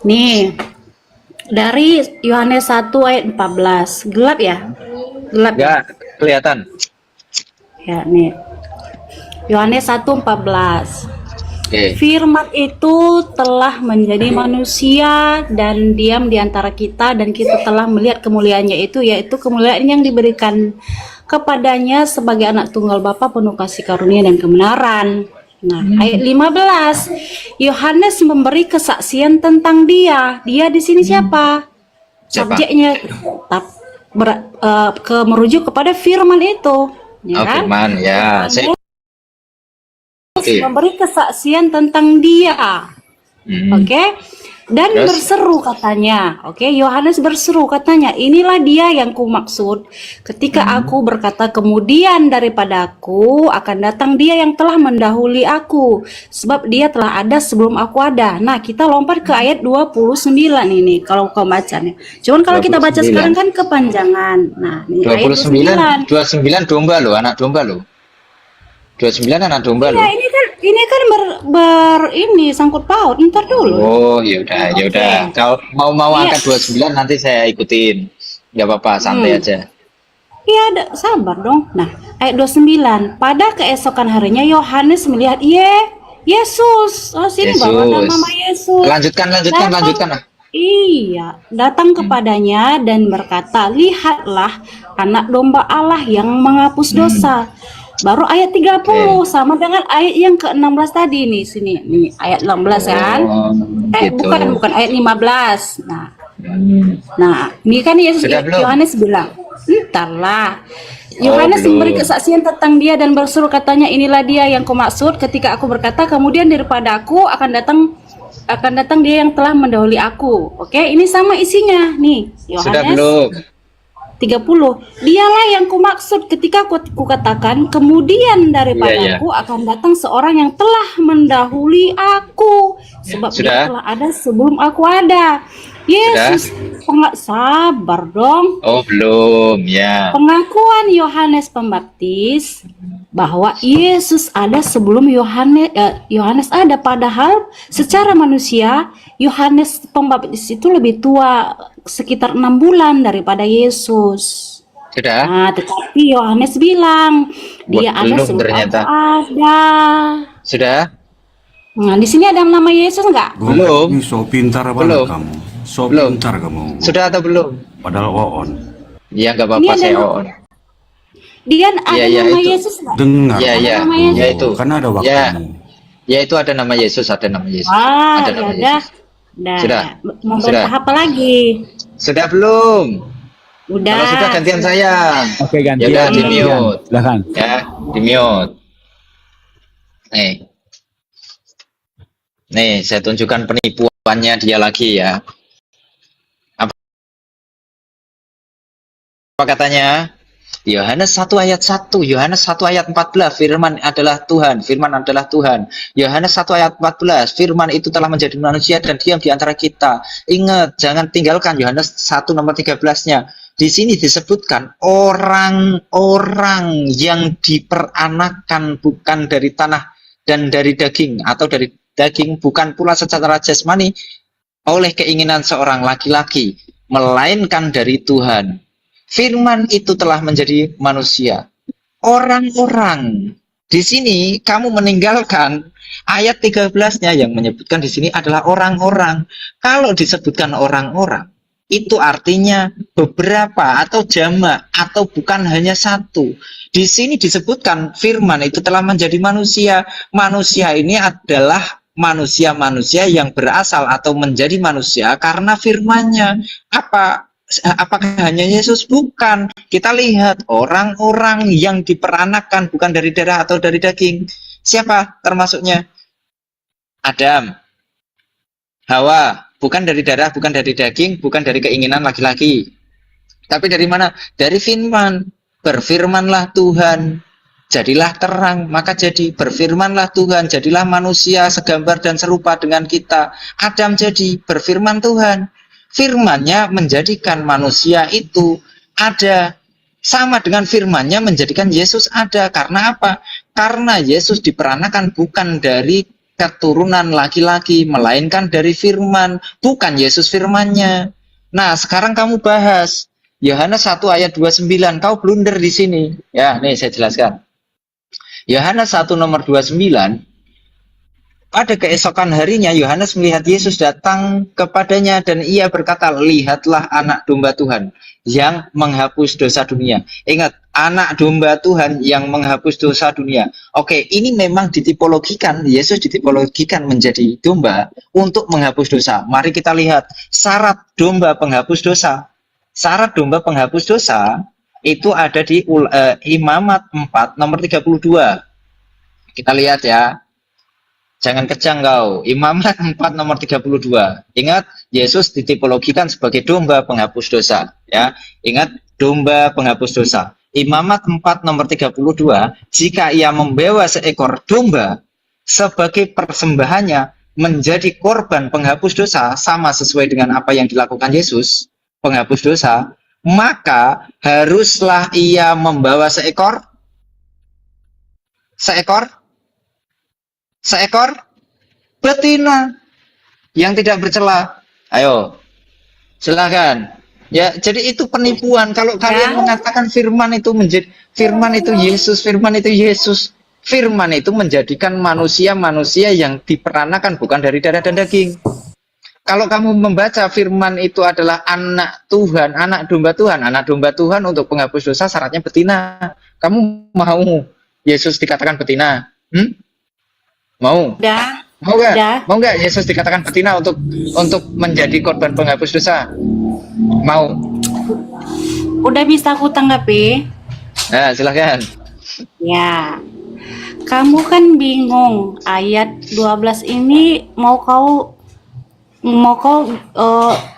Nih, dari Yohanes 1 ayat 14. Gelap ya? Gelap ya? Enggak kelihatan. Ya, nih. Yohanes 1:14. Oke. Firman itu telah menjadi manusia dan diam di antara kita, dan kita telah melihat kemuliaannya itu, yaitu kemuliaan yang diberikan kepadanya sebagai anak tunggal Bapa penuh kasih karunia dan kebenaran. Nah, ayat 15. Yohanes memberi kesaksian tentang dia. Dia di sini siapa? Siapa? Subjeknya merujuk kepada firman itu, ya Oh, kan? firman ya. Oke. Memberi kesaksian tentang dia. Oke. Dan Terus? berseru katanya. Oke, Yohanes berseru katanya, inilah dia yang kumaksud ketika aku berkata kemudian daripada aku akan datang dia yang telah mendahului aku, sebab dia telah ada sebelum aku ada. Nah, kita lompat ke ayat 29 ini kalau kau bacanya. Cuman kalau kita baca 29. sekarang kan kepanjangan. Nah, ini ayat 29 domba lo, anak domba lo. 29 anak domba lo. Ya, ini kan ini sangkut paut. Ntar dulu. Oh, ya udah. Kalau mau Iya. angkat 29 nanti saya ikutin. Enggak apa-apa, santai aja. Iya, sabar dong. Nah, ayat 29. Pada keesokan harinya Yohanes melihat Yesus. Oh, sini bawa nama Yesus. Lanjutkan. Iya, datang kepadanya dan berkata, lihatlah anak domba Allah yang menghapus dosa. Baru ayat 30 sama dengan ayat yang ke-16 tadi nih, sini. Nih, ayat 16 kan? Gitu. Bukan ayat 15. Nah, ini kan Yohanes bilang, entarlah. Yohanes memberi kesaksian tentang dia dan berseru katanya, inilah dia yang kumaksud ketika aku berkata kemudian daripada aku akan datang dia yang telah mendahului aku. Oke, ini sama isinya nih. Yohanes Sudah belum? 30. Dialah yang kumaksud ketika aku katakan kemudian daripada aku akan datang seorang yang telah mendahului aku, sebab dia telah ada sebelum aku ada. Yesus, sabar dong. Oh, belum ya. Pengakuan Yohanes Pembaptis bahwa Yesus ada sebelum Yohanes ada, padahal secara manusia Yohanes Pembaptis itu lebih tua sekitar 6 bulan daripada Yesus. Sudah. Nah, tetapi Yohanes bilang dia ada sebelum ternyata. Aku ada. Sudah. Nah, di sini ada nama Yesus enggak? Belum. Ini so pintar banget kamu. So Belum. pintar kamu. Sudah atau belum? Padahal on. Ya nggak apa-apa, saya on. Dia ada nama itu. Yesus enggak? Dengar. Ya itu. Kan ada waktumu. Ya itu ada nama Yesus, ada nama Yesus. Ah, ada nama Yesus. Sudah. Mau apa lagi? Sudah belum? Udah. Kalau sudah gantian saya. Oke, gantian. Ya udah di mute. Silakan. Ya, di mute. Nih, saya tunjukkan penipuannya dia lagi ya. Apa katanya? Yohanes 1 ayat 1, Yohanes 1 ayat 14, firman adalah Tuhan, firman adalah Tuhan. Yohanes 1 ayat 14, firman itu telah menjadi manusia dan diam di antara kita. Ingat, jangan tinggalkan Yohanes 1 nomor 13-nya. Di sini disebutkan orang-orang yang diperanakan bukan dari tanah dan dari daging, atau dari daging bukan pula secara jasmani oleh keinginan seorang laki-laki, melainkan dari Tuhan. Firman itu telah menjadi manusia. Orang-orang. Di sini kamu meninggalkan ayat 13-nya yang menyebutkan di sini adalah orang-orang. Kalau disebutkan orang-orang, itu artinya beberapa atau jamak atau bukan hanya satu. Di sini disebutkan firman itu telah menjadi manusia. Manusia ini adalah manusia-manusia yang berasal atau menjadi manusia karena firman-Nya. Apakah hanya Yesus? Bukan. Kita lihat orang-orang yang diperanakan bukan dari darah atau dari daging. Siapa termasuknya? Adam, Hawa, bukan dari darah, bukan dari daging, bukan dari keinginan laki-laki. Tapi dari mana? Dari firman. Berfirmanlah Tuhan, jadilah terang, maka jadi. Berfirmanlah Tuhan, jadilah manusia segambar dan serupa dengan kita. Adam jadi, berfirman Tuhan. Firman-Nya menjadikan manusia itu ada, sama dengan firman-Nya menjadikan Yesus ada. Karena apa? Karena Yesus diperanakan bukan dari keturunan laki-laki, melainkan dari firman, bukan Yesus firmannya. Nah, sekarang kamu bahas Yohanes 1 ayat 29, kau blunder di sini. Ya, nih saya jelaskan. Yohanes 1 nomor 29, pada keesokan harinya Yohanes melihat Yesus datang kepadanya dan ia berkata, lihatlah anak domba Tuhan yang menghapus dosa dunia. Ingat, anak domba Tuhan yang menghapus dosa dunia. Oke, ini memang ditipologikan, Yesus ditipologikan menjadi domba untuk menghapus dosa. Mari kita lihat syarat domba penghapus dosa. Syarat domba penghapus dosa itu ada di Imamat 4 nomor 32. Kita lihat ya. Jangan kejang kau. Imamat 4 nomor 32. Ingat, Yesus ditipologikan sebagai domba penghapus dosa. Ya, ingat, domba penghapus dosa. Imamat 4 nomor 32, jika ia membawa seekor domba sebagai persembahannya menjadi korban penghapus dosa, sama sesuai dengan apa yang dilakukan Yesus, penghapus dosa, maka haruslah ia membawa seekor betina yang tidak bercela. Ayo, silakan. Ya, jadi itu penipuan. Kalau kalian mengatakan firman itu Yesus, firman itu menjadikan manusia yang diperanakan bukan dari darah dan daging. Kalau kamu membaca firman itu adalah anak Tuhan, anak domba Tuhan untuk penghapus dosa, syaratnya betina. Kamu mau Yesus dikatakan betina? Mau? Udah. Mau nggak? Udah. Mau nggak Yesus dikatakan betina untuk menjadi korban penghapus dosa? Mau? Udah bisa aku tanggapi? Nah, silahkan. Ya. Kamu kan bingung ayat 12 ini mau kau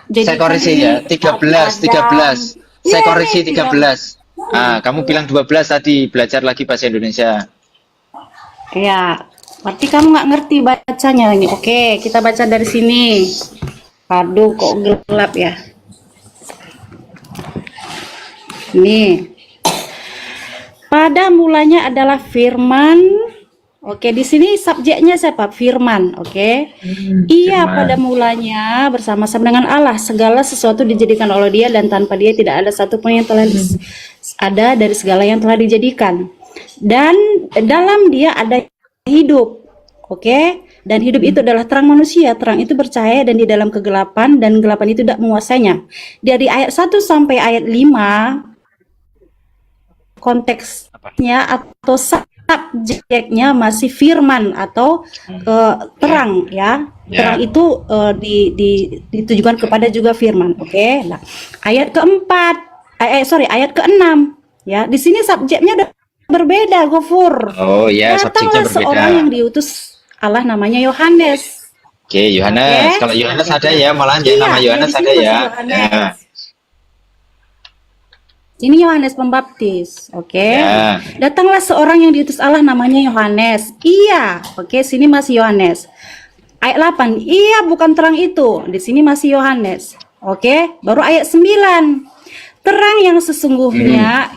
jadi Saya koreksi ya, 13. Saya koreksi 13. Ah, kamu bilang 12 tadi, belajar lagi bahasa Indonesia. Ya, berarti kamu nggak ngerti bacanya ini. Oke, kita baca dari sini. Aduh, kok gelap ya. Nih. Pada mulanya adalah firman. Oke, di sini subjeknya siapa? Firman, oke. Ia Firman. pada mulanya bersama-sama dengan Allah, segala sesuatu dijadikan oleh Dia dan tanpa Dia tidak ada satupun yang telah ada dari segala yang telah dijadikan. Dan dalam Dia ada hidup, oke. Dan hidup itu adalah terang manusia. Terang itu bercahaya dan di dalam kegelapan dan kegelapan itu tidak menguasainya. Dari ayat 1 sampai ayat 5 konteksnya atau subjeknya masih firman atau terang ya. Terang itu ditujukan kepada juga firman. Oke. Nah, ayat keempat, ayat ke-6 ya. Di sini subjeknya udah berbeda, Gofur. Oh ya, subjeknya Datanglah berbeda. seorang yang diutus Allah namanya Yohanes. Oke, Yohanes. Oke. Kalau Yohanes ada ya, malahan jadi Iya, nama Yohanes di sini ada masih ya. Yohanes. Ya. Ini Yohanes Pembaptis, oke. Ya. Datanglah seorang yang diutus Allah namanya Yohanes. Iya, oke, sini masih Yohanes. Ayat 8, iya bukan terang itu. Di sini masih Yohanes. Oke, baru ayat 9. Terang yang sesungguhnya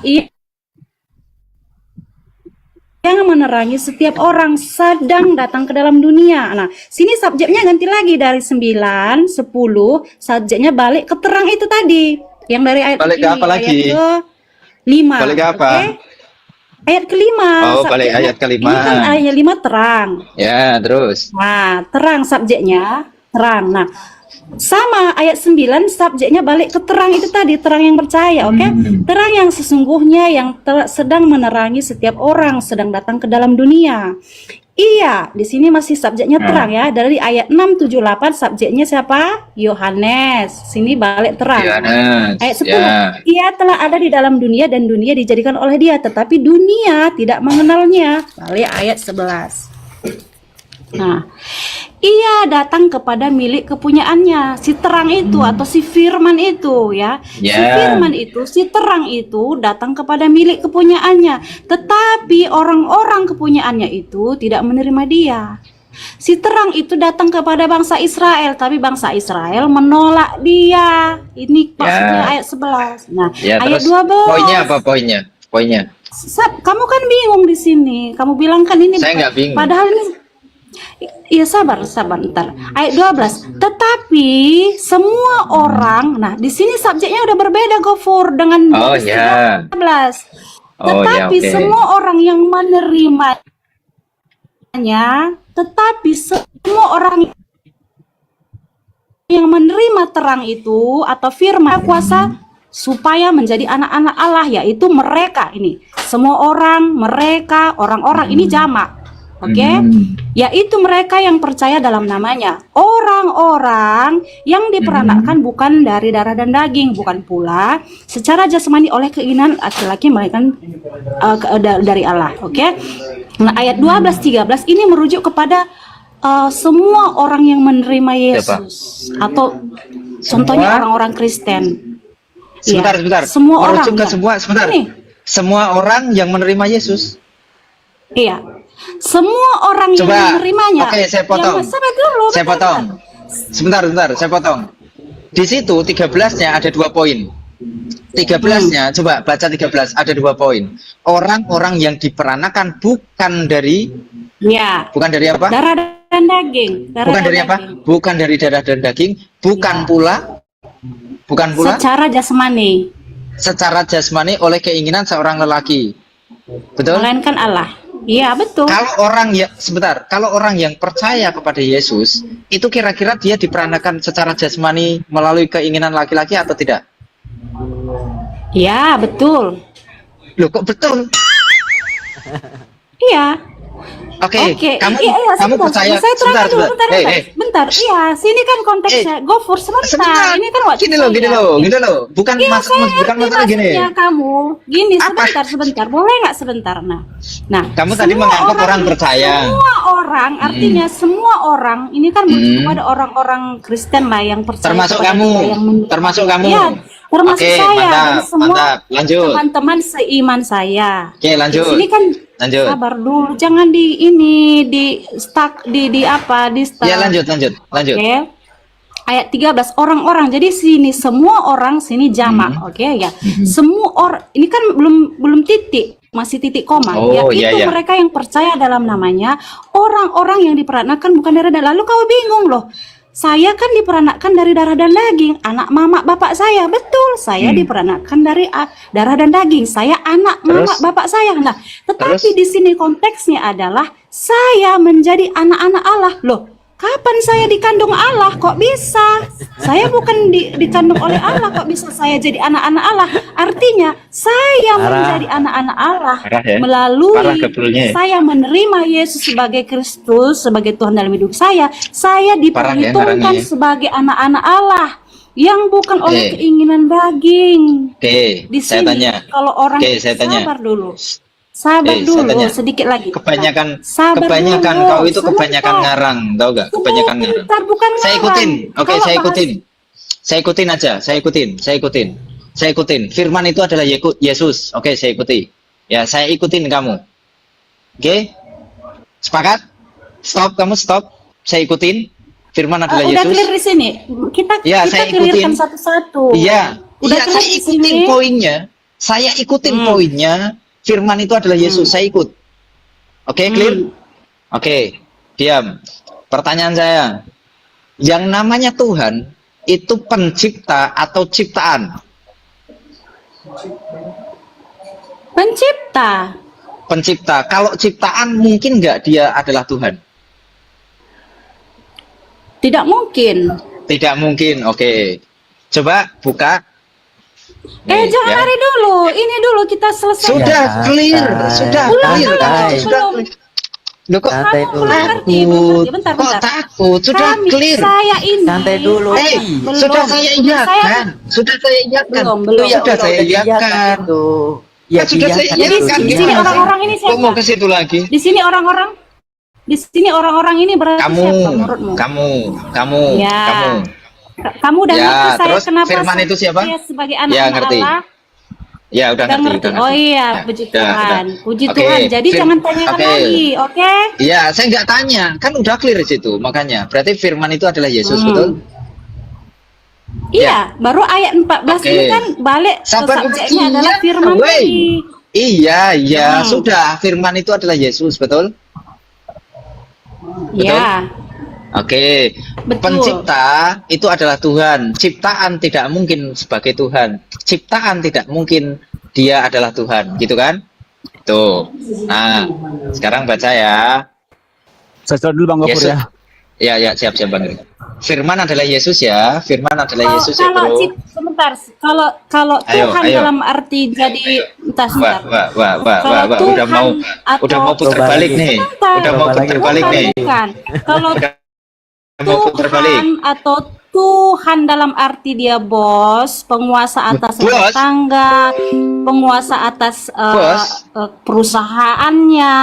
yang menerangi setiap orang sedang datang ke dalam dunia. Nah, sini subjeknya ganti lagi dari 9, 10, subjeknya balik ke terang itu tadi. Yang dari ayat Balik ke apa lagi? Ayat ke-5. Balik ke apa? Oke? Ayat ke-5. Oh, balik ayat ke-5. Ini kan ayat 5 terang. Ya, terus. Nah, terang subjeknya, terang. Nah, sama ayat 9 subjeknya balik ke terang itu tadi, terang yang percaya, oke? Terang yang sesungguhnya yang sedang menerangi setiap orang sedang datang ke dalam dunia. Iya, di sini masih subjeknya terang ya. Dari ayat 6, 7, 8 subjeknya siapa? Yohanes. Sini balik terang. Yohanes. Ayat 10. Ya. Ia telah ada di dalam dunia dan dunia dijadikan oleh Dia, tetapi dunia tidak mengenalnya. Balik ayat 11. Nah, ia datang kepada milik kepunyaannya, si terang itu atau si firman itu ya. Si firman itu, si terang itu datang kepada milik kepunyaannya, tetapi orang-orang kepunyaannya itu tidak menerima dia. Si terang itu datang kepada bangsa Israel, tapi bangsa Israel menolak dia. Ini maksudnya ayat 11. Nah, ayat terus 12. Poinnya apa poinnya? Kamu kan bingung di sini. Kamu bilang kan ini Saya nggak bingung. Padahal ini Iya, sabar, ntar. Ayat 12. Tetapi semua orang, nah di sini subjeknya udah berbeda Gofur dengan Oh baris ya. 13. Oh ya, Tetapi oke. semua orang yang menerimanya, tetapi semua orang yang menerima terang itu atau firman kuasa supaya menjadi anak-anak Allah, yaitu mereka ini. Semua orang, mereka, orang-orang ini jamak. Oke? Yaitu mereka yang percaya dalam namanya. Orang-orang yang diperanakkan bukan dari darah dan daging, bukan pula secara jasmani oleh keinginan laki-laki, melainkan dari Allah. Oke? Nah, ayat 12 13 ini merujuk kepada semua orang yang menerima Yesus atau contohnya orang-orang Kristen. Sebentar, Ya, sebentar. semua orang. Merujuk ke semua, sebentar. Ini, Semua orang yang menerima Yesus. iya. Semua orang Coba. yang menerimanya. Oke, saya potong. Sabar dulu. Saya potong. Sebentar, saya potong. Di situ 13-nya ada 2 poin. 13-nya, coba baca 13, ada 2 poin. Orang-orang yang diperanakan bukan dari Ya. bukan dari apa? Darah dan daging. Darah Bukan dan dari apa? daging. Bukan dari darah dan daging, bukan Ya. pula Secara jasmani, secara jasmani oleh keinginan seorang lelaki. Betul? melainkan Allah. Iya, betul. Kalau orang yang percaya kepada Yesus, itu kira-kira dia diperanakan secara jasmani melalui keinginan laki-laki atau tidak? Iya, betul. Loh, kok betul? Iya. Oke, Oke, kamu iya, kamu percaya? Saya terangkan dulu, bentar. Hey. Bentar. Iya, sini kan konteksnya. Go for sebentar. Ini kan waktu Gini loh. Bukan Iya, bukan masalah gini. maksudnya kamu. Gini, Apa? sebentar. Boleh nggak sebentar? Nah. Kamu tadi semua menganggap orang percaya. Semua orang, artinya semua orang, ini kan kepada orang-orang Kristen lah yang percaya. Termasuk kepada kamu. Dia yang Termasuk kamu. Iya, termasuk Oke, saya dan mantap, semua mantap. Lanjut. teman-teman seiman saya. Oke, lanjut. Di sini kan Lanjut. sabar dulu, jangan di stuck di apa di stuck. Ya, lanjut. Oke. Ayat 13 orang-orang. Jadi sini semua orang sini jamak, oke ya. Semua orang ini kan belum titik, masih titik koma. Oh, Yaitu iya. mereka yang percaya dalam namanya, orang-orang yang diperanakan bukan darah dan. Lalu kau bingung loh. Saya kan diperanakkan dari darah dan daging, anak mama bapak saya. Betul, saya diperanakkan dari darah dan daging. Saya anak mama bapak saya. Nah, tetapi di sini konteksnya adalah saya menjadi anak-anak Allah. Loh, kapan saya dikandung Allah? Kok bisa? Saya bukan dikandung oleh Allah, kok bisa saya jadi anak-anak Allah? Artinya saya menjadi anak-anak Allah Parah ya. Parah melalui gabrulnya ya. saya menerima Yesus sebagai Kristus, sebagai Tuhan dalam hidup saya. Saya diperhitungkan ngarangnya ya. sebagai anak-anak Allah yang bukan oleh Oke. keinginan daging. Oke, Di saya sini tanya. kalau orang Oke, saya tanya. sabar dulu. Sabar saya dulu, tanya. sedikit lagi. Kebanyakan Sabar kebanyakan dulu, kau itu sebentar. kebanyakan ngarang, tahu gak? Kebanyakan ngarang. Sebentar, bukan Saya ngarang. ikutin. Oke, Kalau saya bahas- ikutin. Saya ikutin aja, saya ikutin. Firman itu adalah Yesus. Oke, saya ikuti. Ya, saya ikutin kamu. Oke? Sepakat? Stop, kamu stop. Saya ikutin. Firman adalah udah Yesus. clear di sini. Kita Ya, saya clearkan ikutin. satu-satu. Iya. Udah Iya, clear saya di ikutin sini. poinnya. Saya ikutin poinnya. Firman itu adalah Yesus. Saya ikut. Oke, clear? Oke, diam. Pertanyaan saya. Yang namanya Tuhan itu pencipta atau ciptaan? Pencipta. Pencipta. Kalau ciptaan mungkin nggak dia adalah Tuhan? Tidak mungkin. Tidak mungkin. Oke. Coba buka. Jangan ya. lari dulu. Ini dulu kita selesai. Sudah Ya, clear, santai. sudah Belum, clear. belum, Sudah belum. clear. Loh, kok Santai Kamu dulu. belum ngerti, bentar. Kok takut? Sudah Kami, clear. saya ini. Santai dulu. Belum. Sudah saya iyakan. Sudah saya iyakan. Belum. Sudah saya iyakan. itu. Ya, Kan sudah saya iyakan Jadi itu. iyakan. di sini Gimana sih? orang-orang ini Kok mau siapa? ke situ lagi? Di sini orang-orang ini berarti Kamu, siapa menurutmu? kamu, Ya. kamu. Kamu udah Ya, ngerti saya terus kenapa firman itu siapa? saya sebagai Ya, anak-anak ngerti. Allah? Ya, udah Udah ngerti. ngerti. Udah Oh ngerti. iya, Ya, puji udah, Tuhan. udah. Puji Oke, Tuhan. Jadi jangan tanyakan oke. lagi, oke? Iya, saya nggak tanya, kan udah clear di situ. Makanya, berarti firman itu adalah Yesus, betul? Iya, baru ayat 14 Oke. ini kan balik ke Sabar, subjeknya iya, adalah firman weh. tadi. Iya, sudah. Firman itu adalah Yesus, betul? Betul? Ya, Oke. betul. Pencipta itu adalah Tuhan. Ciptaan tidak mungkin sebagai Tuhan. Ciptaan tidak mungkin dia adalah Tuhan, gitu kan? Tuh. Nah, sekarang baca ya. Saya start dulu Bang Gofur Yesus. ya. Ya, siap Bang. Firman adalah Yesus ya. Firman adalah Yesus ya, Kalau Bro. sebentar, kalau Ayo, Tuhan ayo. dalam arti jadi entah sebentar. Wah, Kalau udah Tuhan mau putar Coba balik lagi. nih. Sebentar. Udah mau Coba lagi. putar balik nih. Bukan. Kalau Udah mau putar balik. Tuhan atau Tuhan dalam arti dia bos, penguasa atas Bos? rumah tangga, penguasa atas Bos? perusahaannya.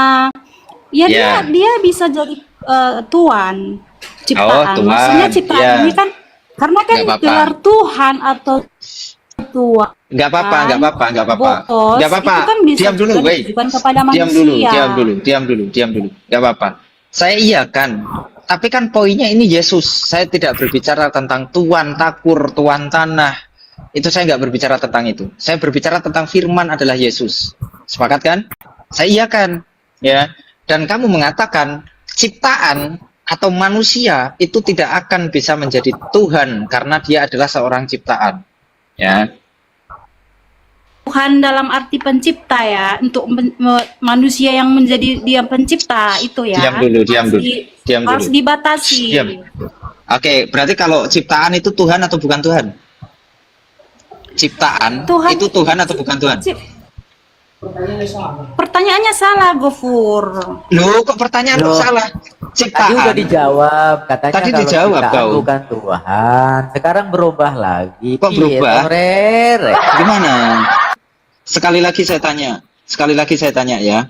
Ya, Ya. dia bisa jadi tuan ciptaan. Tuan, Maksudnya ciptaan ya. ini kan karena kan Nggak apa-apa. gelar Tuhan atau tuan. Nggak apa-apa. Bos, Nggak apa-apa. itu kan bisa Diam dulu, juga wait. ditujukan kepada Diam dulu. manusia. Nggak apa-apa. Saya iya kan. Tapi kan poinnya ini Yesus. Saya tidak berbicara tentang tuan takur, tuan tanah. Itu saya nggak berbicara tentang itu. Saya berbicara tentang firman adalah Yesus. Sepakat kan? Saya iya kan? Ya. Dan kamu mengatakan ciptaan atau manusia itu tidak akan bisa menjadi Tuhan karena dia adalah seorang ciptaan. Ya. Tuhan dalam arti pencipta ya, untuk manusia yang menjadi dia pencipta itu ya. Diam dulu. Harus dibatasi. Diam. Oke, berarti kalau ciptaan itu Tuhan atau bukan Tuhan? Ciptaan Tuhan. itu Tuhan atau bukan Tuhan? Pertanyaannya salah, Gofur. Loh, kok pertanyaan Loh. salah? Tadi Ciptaan. udah dijawab, katanya Tadi kalau dijawab, ciptaan kau. bukan Tuhan. Sekarang berubah lagi. Kok berubah? Iya, Rere. Gimana? Sekali lagi saya tanya ya.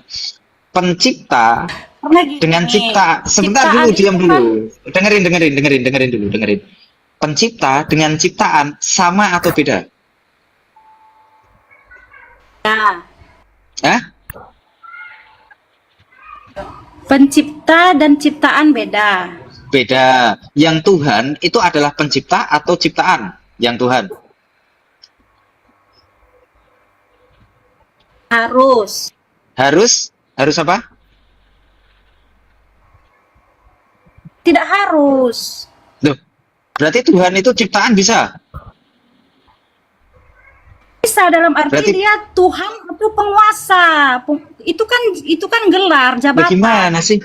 Pencipta Karena gini, dengan cipta, sebentar ciptaan dulu, itu diam kan- dulu. Dengerin. Pencipta dengan ciptaan sama atau beda? Ya, Hah? pencipta dan ciptaan beda. Beda. Yang Tuhan itu adalah pencipta atau ciptaan? Yang Tuhan. Harus apa? Tidak harus. Loh, berarti Tuhan itu ciptaan bisa? Bisa dalam arti Berarti- dia Tuhan atau penguasa. Itu kan gelar jabatan. Bagaimana sih?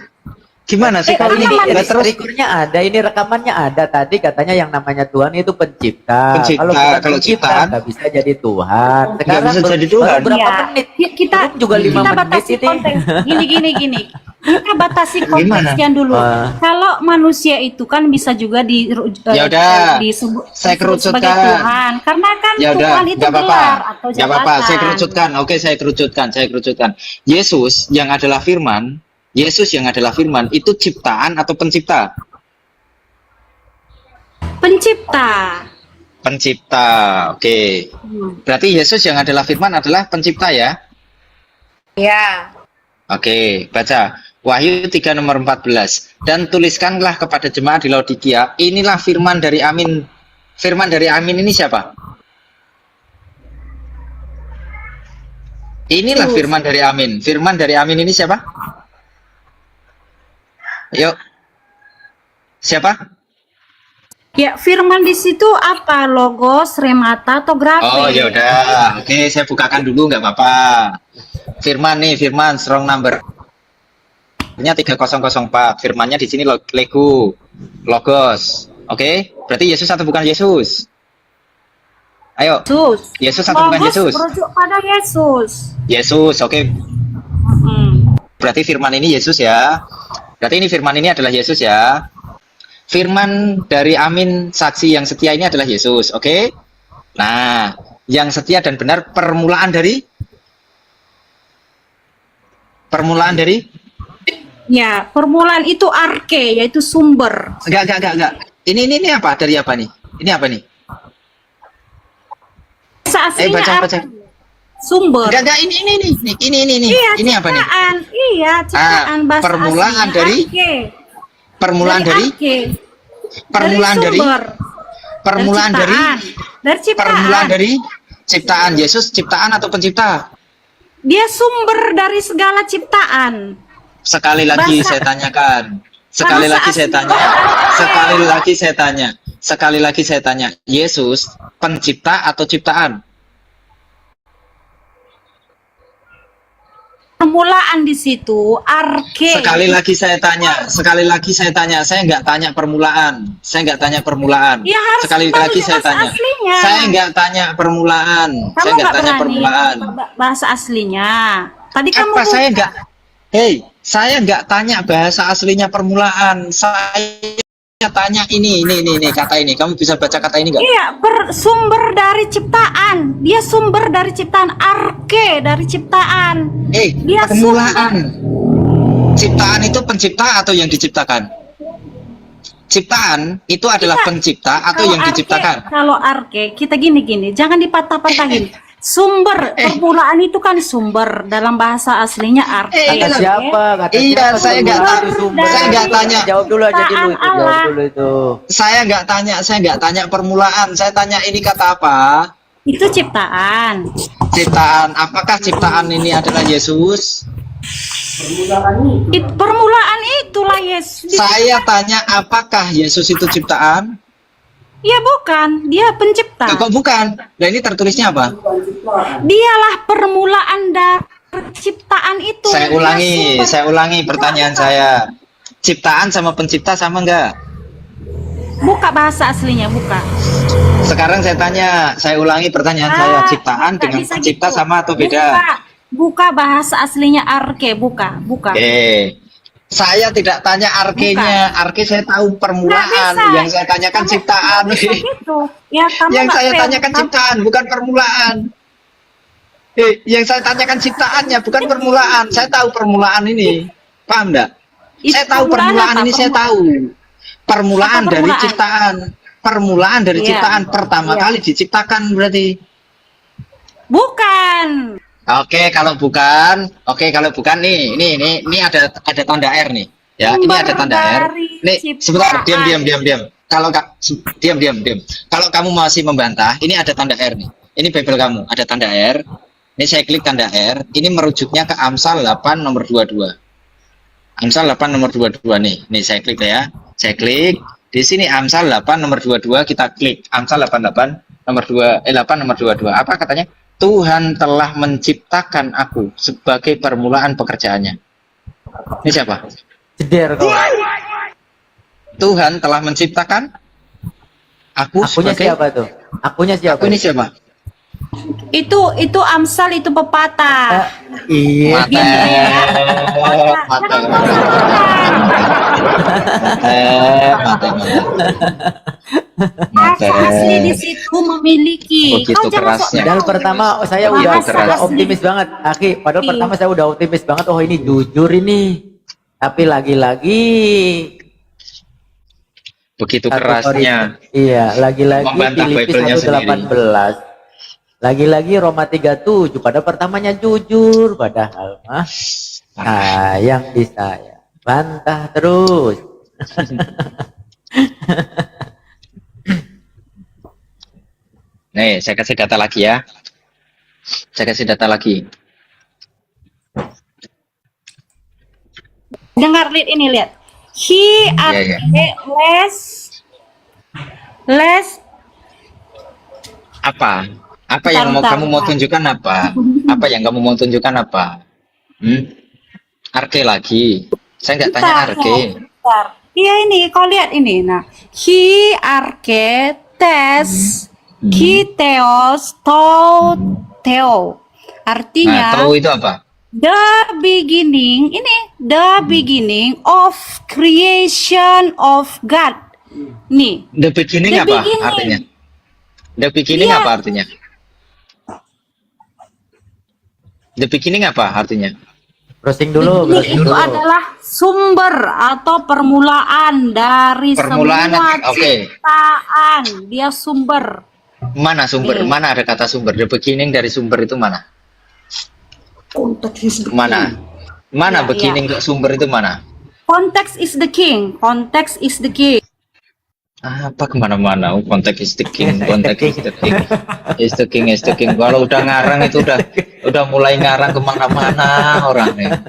Gimana sih Kalau kali ini ini? Lah, terus rekornya ada, ini rekamannya ada. Tadi katanya yang namanya Tuhan itu pencipta. Pencipta, bukan kalau pencipta, ciptaan? nggak bisa jadi Tuhan. Nggak bisa jadi Tuhan. baru berapa Iya. menit? Kita Belum juga 5 kita menit batasi ini. konteks. Gini. Kita batasi Gimana? konteksnya dulu. Kalau manusia itu kan bisa juga Ya udah, disebut saya disebut sebagai kerucutkan. Tuhan. Karena kan Ya udah, Tuhan itu nggak apa-apa. gelar atau Nggak apa-apa, jabatan. saya kerucutkan. Oke, saya kerucutkan. Yesus yang adalah firman, itu ciptaan atau pencipta? Pencipta. Oke. Berarti Yesus yang adalah firman adalah pencipta ya? Ya. Oke, baca Wahyu 3 nomor 14. Dan tuliskanlah kepada jemaat di Laodikia, inilah firman dari Amin. Firman dari Amin ini siapa? Inilah firman dari Amin. Firman dari Amin ini siapa? Yuk. Siapa? Ya, firman di situ apa? Logos, remata, atau grafis? Oh, ya udah. Oke, saya bukakan dulu nggak apa-apa. Firman strong number. Nya 3004. Firmannya di sini logos. Oke, berarti Yesus atau bukan Yesus? Ayo, Yesus atau bukan Logos Yesus? merujuk pada Yesus. Yesus, oke. Berarti firman ini Yesus ya. Berarti ini firman ini adalah Yesus ya. Firman dari Amin, saksi yang setia ini adalah Yesus, oke? Nah, yang setia dan benar permulaan dari Ya, permulaan itu arke, yaitu sumber. enggak. Ini apa? Dari apa nih? Ini apa nih? Aslinya baca. arke. Sumber. Enggak, ini. Iya, Ini apa nih? ciptaan. Iya, ciptaan bahasa permulaan aslinya dari arke. Permulaan dari arke. permulaan dari sumber. permulaan dari Dari ciptaan. permulaan dari ciptaan. Yesus ciptaan atau pencipta? Dia sumber dari segala ciptaan. Sekali lagi Bahasa- saya tanyakan. Sekali Bahasa lagi saya asli. tanya. Sekali lagi saya tanya. Yesus pencipta atau ciptaan? Permulaan di situ arke. Sekali lagi saya tanya. Saya nggak tanya permulaan. Ya, harus Sekali tahu lagi saya bahasa tanya. aslinya. Saya nggak tanya permulaan. Kamu Saya nggak nggak tanya berani permulaan. bahasa aslinya. Tadi kamu Apa saya nggak? Saya nggak tanya bahasa aslinya permulaan. Saya tanya ini kata ini. Kamu bisa baca kata ini nggak? Iya, bersumber dari ciptaan. Dia sumber dari ciptaan, arke dari ciptaan. Dia Permulaan. Ciptaan itu pencipta atau yang diciptakan? Ciptaan itu adalah pencipta atau yang diciptakan? Kalau arke, kita gini, jangan dipatah-patahin. Sumber, permulaan itu kan sumber dalam bahasa aslinya arke. Kata siapa? Kata Iya, siapa? saya nggak Permulaan tahu. itu sumber. Saya nggak tanya. Jawab dulu aja dulu itu. Allah. Jawab dulu itu. Saya nggak tanya permulaan. Saya tanya ini kata apa? Itu ciptaan. Ciptaan. Apakah ciptaan ini adalah Yesus? Permulaan itulah Yesus. Saya tanya apakah Yesus itu ciptaan? Ya bukan, dia pencipta. Kok bukan? Nah ini tertulisnya apa? Dialah permulaan dari ciptaan itu. Saya ulangi pertanyaan saya. Ciptaan sama pencipta sama enggak? Buka bahasa aslinya, buka. Sekarang saya ulangi pertanyaan saya. Ciptaan Nggak dengan bisa pencipta gitu. sama atau beda? Buka bahasa aslinya arke, buka. Saya tidak tanya arkenya. Arke saya tahu permulaan. Nggak bisa. Yang saya tanyakan ciptaan. Bisa gitu. Ya, kamu Yang nggak saya fair. tanyakan ciptaan, bukan permulaan. Yang saya tanyakan ciptaannya, bukan permulaan. Saya tahu permulaan ini. Paham enggak? Saya tahu permulaan ini, saya tahu. Permulaan Apa dari permulaan? ciptaan. Permulaan dari Iya. ciptaan pertama Iya. kali diciptakan berarti. Bukan. Oke, kalau bukan nih, ini ada tanda R nih. Ya, ini ada tanda R. Dari Nih, sebentar, ciptaan. diam. Kalau diam. Kalau kamu masih membantah, ini ada tanda R nih. Ini Bible kamu, ada tanda R. Ini saya klik tanda R. Ini merujuknya ke Amsal 8 nomor 22. Amsal 8 nomor 22 nih. Nih saya klik ya. Saya klik. Di sini Amsal 8 nomor 22 kita klik. Amsal 88 nomor 8 nomor 22. Apa katanya? Tuhan telah menciptakan aku sebagai permulaan pekerjaannya. Ini siapa? Jeder kau. Tuhan telah menciptakan aku Akunya sebagai siapa tuh? Akunya siapa? Aku ini siapa? Itu Amsal, itu pepatah. Iya. Bahasa asli di situ memiliki. Begitu Kau jangan sok- kerasnya. Padahal pertama saya Bahasa udah asli. optimis banget, Aki. Padahal Iya. pertama saya udah optimis banget. Oh ini jujur ini. Tapi lagi-lagi Begitu satu kerasnya. Iya, lagi-lagi Membantah Filipi Bible-nya 1:18. Lagi-lagi Roma 3:7. Padahal pertamanya jujur, padahal mah sayang di saya. Bantah terus. Nih, saya kasih data lagi ya. Saya kasih data lagi. Dengar, lihat. He are Iya. less Apa? Apa yang Bentar, kamu mau bentar. tunjukkan apa? Apa yang kamu mau tunjukkan apa? Arke lagi. Saya nggak tanya arke. Bentar. Iya ini, kau lihat ini. Nah, he arke tes theos theo. Artinya Nah, tahu itu apa? the beginning of creation of God. Nih, The beginning The apa beginning. artinya? The beginning Iya. apa artinya? The beginning apa artinya? Browsing dulu, beginning browsing itu dulu. adalah sumber atau permulaan dari Permulaan, semua oke. ciptaan. Dia sumber. Mana sumber? Nih. Mana ada kata sumber? The beginning dari sumber itu mana? Mana? Mana Iya, beginning ke sumber itu mana? Context is the king. Context is the king. Apa kemana-mana? Oh, konteks is the king, konteks is the king, is the king. Kalau udah ngarang itu udah mulai ngarang kemana-mana orangnya.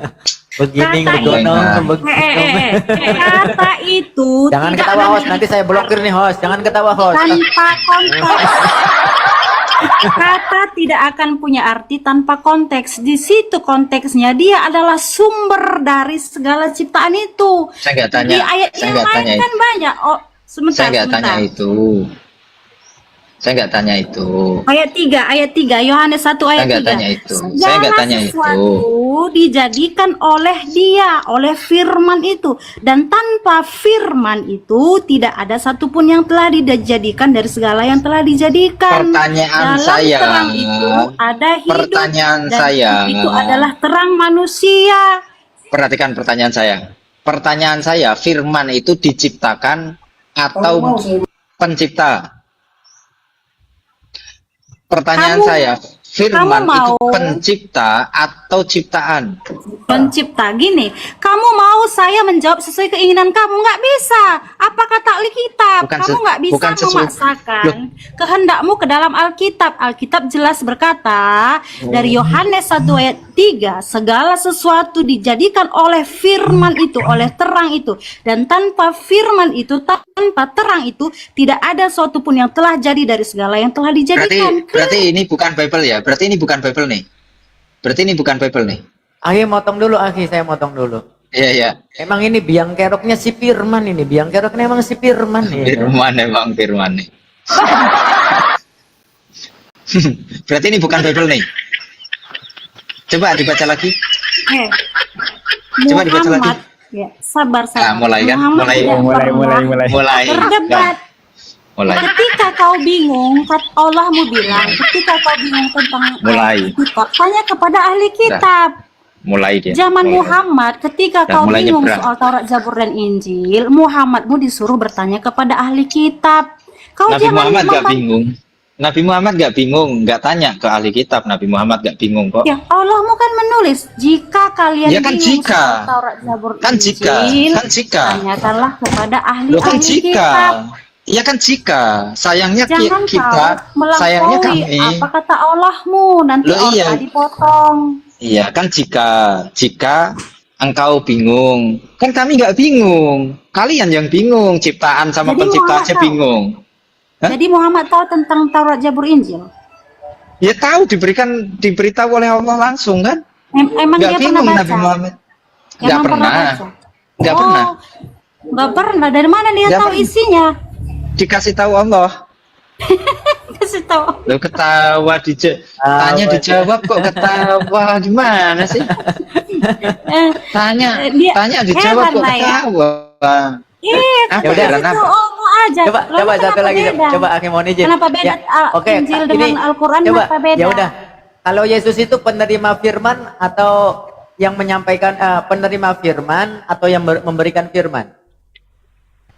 Begini Kata begono, itu. begini. Kata itu Jangan tidak ketawa host, memiliki nanti saya blokir nih host. Jangan ketawa host. tanpa konteks. Kata tidak akan punya arti tanpa konteks. Di situ konteksnya dia adalah sumber dari segala ciptaan itu. Saya nggak tanya. Di ayat Saya yang nggak lain tanya kan banyak. Oh, sebentar, Saya nggak tanya sebentar. itu. Saya nggak tanya itu. Ayat 3, Yohanes 1 ayat Saya nggak 3. tanya itu. Saya Segala nggak tanya itu. sesuatu dijadikan oleh dia, oleh firman itu. Dan tanpa firman itu tidak ada satupun yang telah dijadikan dari segala yang telah dijadikan. Pertanyaan Dalam saya. terang itu ada hidup. Pertanyaan dan saya. itu adalah terang manusia. Perhatikan pertanyaan saya. Pertanyaan saya, firman itu diciptakan atau pencipta? Pertanyaan Kamu- saya, firman kamu itu mau- pencipta atau ciptaan? Pencipta gini, kamu mau saya menjawab sesuai keinginan kamu? Nggak bisa. Apa kata Alkitab? Bukan Kamu se- nggak bisa bukan sesuai- memaksakan kehendakmu ke dalam Alkitab. Alkitab jelas berkata dari Yohanes 1 ayat 3, segala sesuatu dijadikan oleh firman itu, oleh terang itu. Dan tanpa firman itu, tanpa terang itu, tidak ada suatu pun yang telah jadi dari segala yang telah dijadikan. Berarti ini bukan Bible ya? Berarti ini bukan Bible nih? Berarti ini bukan Bible nih? Akhi motong dulu, Akhi, saya motong dulu. Iya, iya. Emang ini biang keroknya si Firman ini, biang keroknya emang si Firman nih. Firman nih. Berarti ini bukan Bible nih? Coba dibaca lagi. Coba dibaca lagi. Muhammad, ya, sabar. Nah, mulai kan? Muhammad Mulai. tidak pernah Mulai. berdebat. Mulai. Ketika kau bingung, Allah mau bilang, ketika kau bingung tentang Mulai. kitab, tanya kepada ahli kitab. Mulai dia. Zaman Mulai. Muhammad, ketika Dah, kau mulai bingung nyebrang. soal Taurat, Zabur, dan Injil, Muhammadmu disuruh bertanya kepada ahli kitab. Kau Nabi jangan Muhammad gak mempan- bingung. Nabi Muhammad gak bingung, gak tanya ke ahli kitab. Nabi Muhammad gak bingung kok. Ya, Allahmu kan menulis, jika kalian Ya, kan bingung jika. soal Taurat, Zabur, Kan jika. Injil, Kan jika. tanyakanlah kepada Loh, kan ahli-ahli jika. kitab. Iya kan jika. Sayangnya Jangan kita, kau sayangnya melampaui kami. apa kata Allahmu, nanti Loh, iya. Allah dipotong. Iya kan jika engkau bingung. Kan kami nggak bingung. Kalian yang bingung. Ciptaan sama Jadi pencipta Muhammad aja tahu. bingung. Hah? Jadi Muhammad tahu tentang Taurat, Zabur, Injil. Ya tahu diberitahu oleh Allah langsung kan. Emang Nggak dia pernah bingung baca? Nabi Muhammad. Nggak Emang pernah. baca? Nggak Oh, pernah. nggak pernah. Dari mana dia Nggak tahu pernah. isinya? Dikasih tahu Allah. Kasih tahu. Lo ketawa tanya dijawab kok ketawa gimana sih? Eh, Tanya Dia dijawab kok heran, Nay. ketawa. Apa Ya udah. itu Allah aja. Coba Lalu coba satu kenapa lagi, beda? coba Akhi mohon izin. Kenapa beda Oke, Injil ini, dengan Al-Quran? coba, Kenapa beda? ya udah. Kalau Yesus itu penerima firman atau yang menyampaikan penerima firman atau yang memberikan firman?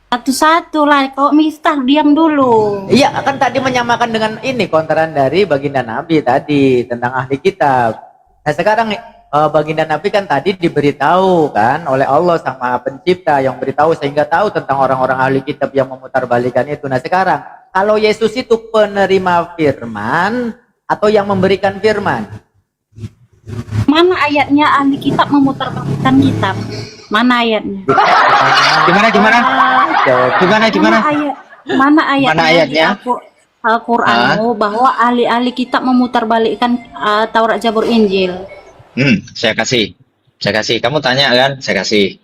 Satu-satu lah. Kalau Miftah diam dulu. Iya, kan tadi menyamakan dengan ini konteran dari baginda Nabi tadi tentang ahli kitab. Nah sekarang baginda Nabi kan tadi diberitahu kan oleh Allah Sang Maha Pencipta yang beritahu sehingga tahu tentang orang-orang ahli kitab yang memutarbalikan itu. Nah sekarang kalau Yesus itu penerima firman atau yang memberikan firman? Mana ayatnya ahli kitab memutarbalikkan kitab? Mana ayatnya? Gimana? Mana ayat? Mana ayatnya? Mana ayatnya? Di Al-Qur'anmu bahwa ahli-ahli kitab memutarbalikkan Taurat, Zabur, Injil. Saya kasih. Kamu tanya kan? Saya kasih.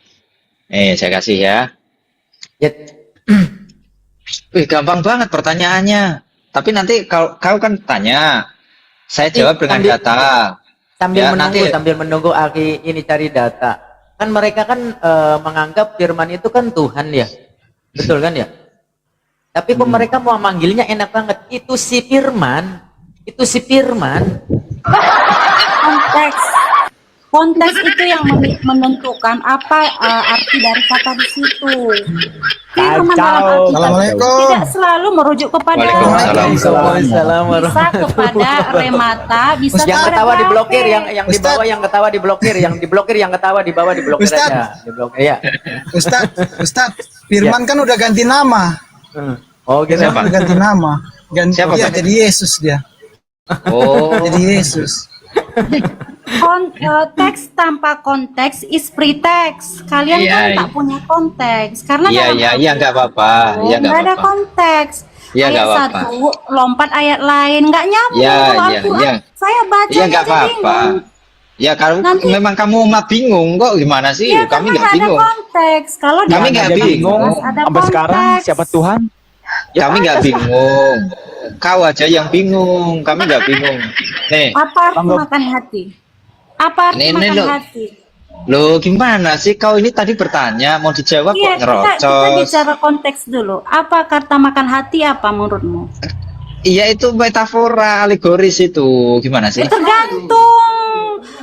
Saya kasih ya. Ya, Gampang banget pertanyaannya. Tapi nanti kau kan tanya, saya jawab dengan data. sambil Ya, menunggu nanti- sambil menunggu Aki ini cari data. Kan mereka kan menganggap firman itu kan Tuhan ya. Betul kan ya? Tapi kok mereka mau manggilnya enak banget. Itu si firman. Konteks itu yang menentukan apa arti dari kata di situ. Firman dalam Alkitab Assalamualaikum. tidak selalu merujuk kepada Waalaikumsalam. Waalaikumsalam bisa kepada remata, bisa Yang kepada ketawa kafe. diblokir, yang di bawah yang ketawa diblokir, yang diblokir yang ketawa di bawah diblokir Ustaz. aja. Diblokir ya. Ustaz, Firman kan udah ganti nama. Oh gitu. Siapa? Udah ganti nama. Siapa, Iya, Pak? jadi Yesus dia. Oh, Jadi Yesus. Teks tanpa konteks is pretext. Kalian Iya, kan iya. tak punya konteks karena Iya, dalam iya, Al-Quran iya, nggak apa-apa. Iya, nggak nggak ada apa-apa. konteks. Iya, Ayat nggak apa-apa. satu lompat ayat lain nggak nyambung Iya, kalau iya, Al-Quran. iya. Saya baca Iya, nggak aja apa-apa. bingung. Ya, kalau Nanti- memang kamu umat bingung kok gimana sih? Iya, Kami karena nggak nggak ada bingung. konteks. Kalau Kami dalam nggak Al-Quran bingung. jelas ada Sampai sekarang konteks. siapa Tuhan? Kami nggak bingung. Kau aja yang bingung. Kami nggak bingung. Nih, Apa arti Anggap- makan hati? Apa arti Ini makan loh. hati? loh gimana sih? Kau ini tadi bertanya, mau dijawab Iya, kok kita nyerocos. bicara konteks dulu. Apa kata makan hati apa menurutmu? Iya, itu metafora, alegoris itu. Gimana sih? Ya, tergantung.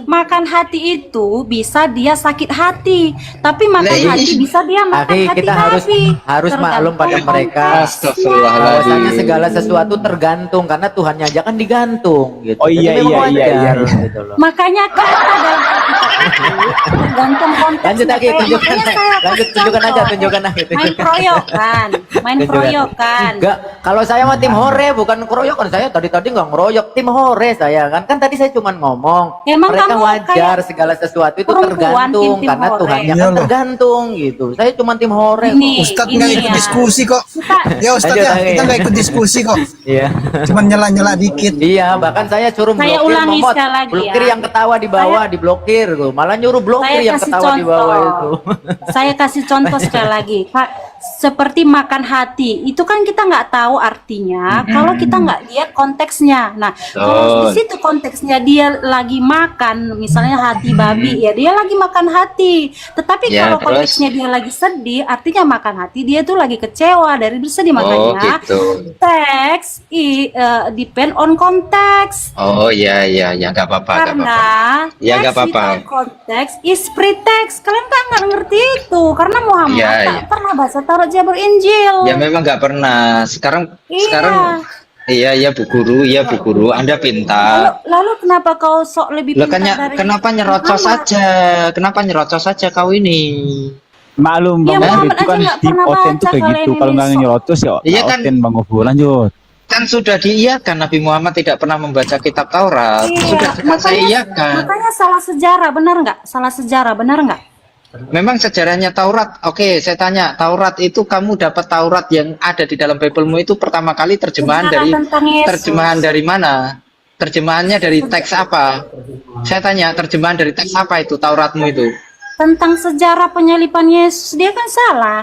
Makan hati itu bisa dia sakit hati, tapi makan Lah, hati ih. bisa dia makan Akhi, hati kita harus Tergantung maklum pada mereka. Astagfirullahaladzim. Bahwasanya segala sesuatu tergantung karena Tuhannya aja kan digantung gitu. Oh, iya, Jadi memang iya, wajar, iya. gitu loh. Makanya kan dalam Alkitab itu tergantung konteksnya. Lanjut lagi, Kayak tunjukkan. makanya saya Lanjut, kasih tunjukkan aja, contoh. tunjukkan aja. Main keroyokan, main Tunjukkan. keroyokan. Enggak, kalau saya mah tim hore bukan keroyokan. Saya tadi nggak ngeroyok, tim hore saya kan. Kan tadi saya cuma ngomong. Emang mereka kamu wajar kayak segala sesuatu itu perempuan, tergantung tim karena hore. Tuhannya Iya kan loh. tergantung gitu. Saya cuma tim hore. Ini, Ustadz ini nggak ikut ya. diskusi kok. Kita- Ya Ustadz Lanjut ya, lagi. kita nggak ikut diskusi kok. Iya. Cuman nyela-nyela dikit. Iya, bahkan saya suruh Saya blokir ulangi Momot. sekali lagi Blokir ya. yang ketawa di bawah diblokir tuh. Malah nyuruh blokir Saya yang kasih ketawa di bawah itu. contoh. Saya kasih contoh sekali lagi, Kak. Seperti makan hati, itu kan kita nggak tahu artinya kalau kita nggak lihat konteksnya. Nah, kalau di situ konteksnya dia lagi makan, misalnya hati babi, ya dia lagi makan hati. Tetapi Ya, kalau terus? konteksnya dia lagi sedih, artinya makan hati dia tuh lagi kecewa dari bersedih. Oh, Makanya gitu. teks depend on konteks. Oh, iya, iya, ya, nggak apa-apa, nggak Karena apa-apa. Ya, nggak teks apa-apa. without konteks is pretext. Kalian kan nggak ngerti itu karena Muhammad Iya, tak iya. pernah baca Taurat, Zabur, Injil. Ya memang nggak pernah. Sekarang, Iya. iya, iya Bu Guru, iya Bu Guru. Anda pintar. Lalu kenapa kau sok lebih Loh, pintar dari kenapa nyerocos Muhammad? saja? Kenapa nyerocos saja kau ini? Maklum Ya, Bang Gofur Muhammad itu aja kan nggak tim pernah Oten tuh baca, kayak kalian gitu. ini Kalau nggak sok. nyerotos ya Iya nggak kan? Oten Bang Gofur. Lanjut. Kan sudah diiyakan Nabi Muhammad tidak pernah membaca kitab Taurat. Iya, Sudah saya iyakan. makanya salah sejarah, benar nggak? Salah sejarah, benar nggak? Memang sejarahnya Taurat. Oke, saya tanya, Taurat itu kamu dapat Taurat yang ada di dalam Biblemu itu pertama kali terjemahan Sejarah dari tentang Yesus. terjemahan dari mana? Terjemahannya dari teks apa? Saya tanya, terjemahan dari teks apa itu Tauratmu itu? Tentang sejarah penyalipan Yesus, dia kan salah.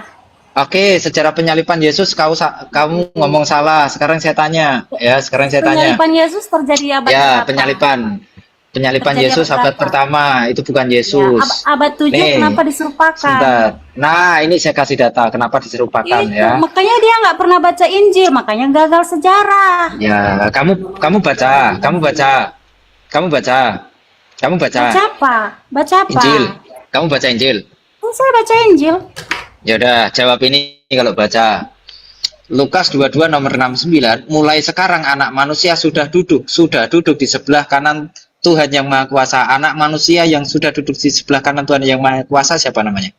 Oke, sejarah penyalipan Yesus kamu ngomong salah. Sekarang saya tanya, ya, sekarang saya tanya. Penyalipan Yesus terjadi abad Ya, berapa? penyalipan Terjadi Yesus abad abad berapa? pertama, itu bukan Ya, Yesus. abad 7 Nih, kenapa diserupakan? Sebentar. Nah, ini saya kasih data kenapa diserupakan Itu, ya. makanya dia nggak pernah baca Injil, makanya gagal sejarah. Ya, kamu baca, kamu baca. Kamu baca. Kamu baca Baca apa? Baca apa? Injil. Kamu baca Injil. Oh, saya baca Injil. Ya udah, jawab ini kalau baca. Lukas 22 nomor 69, mulai sekarang anak manusia sudah duduk di sebelah kanan Tuhan yang Maha Kuasa. Anak manusia yang sudah duduk di sebelah kanan Tuhan yang Maha Kuasa siapa namanya?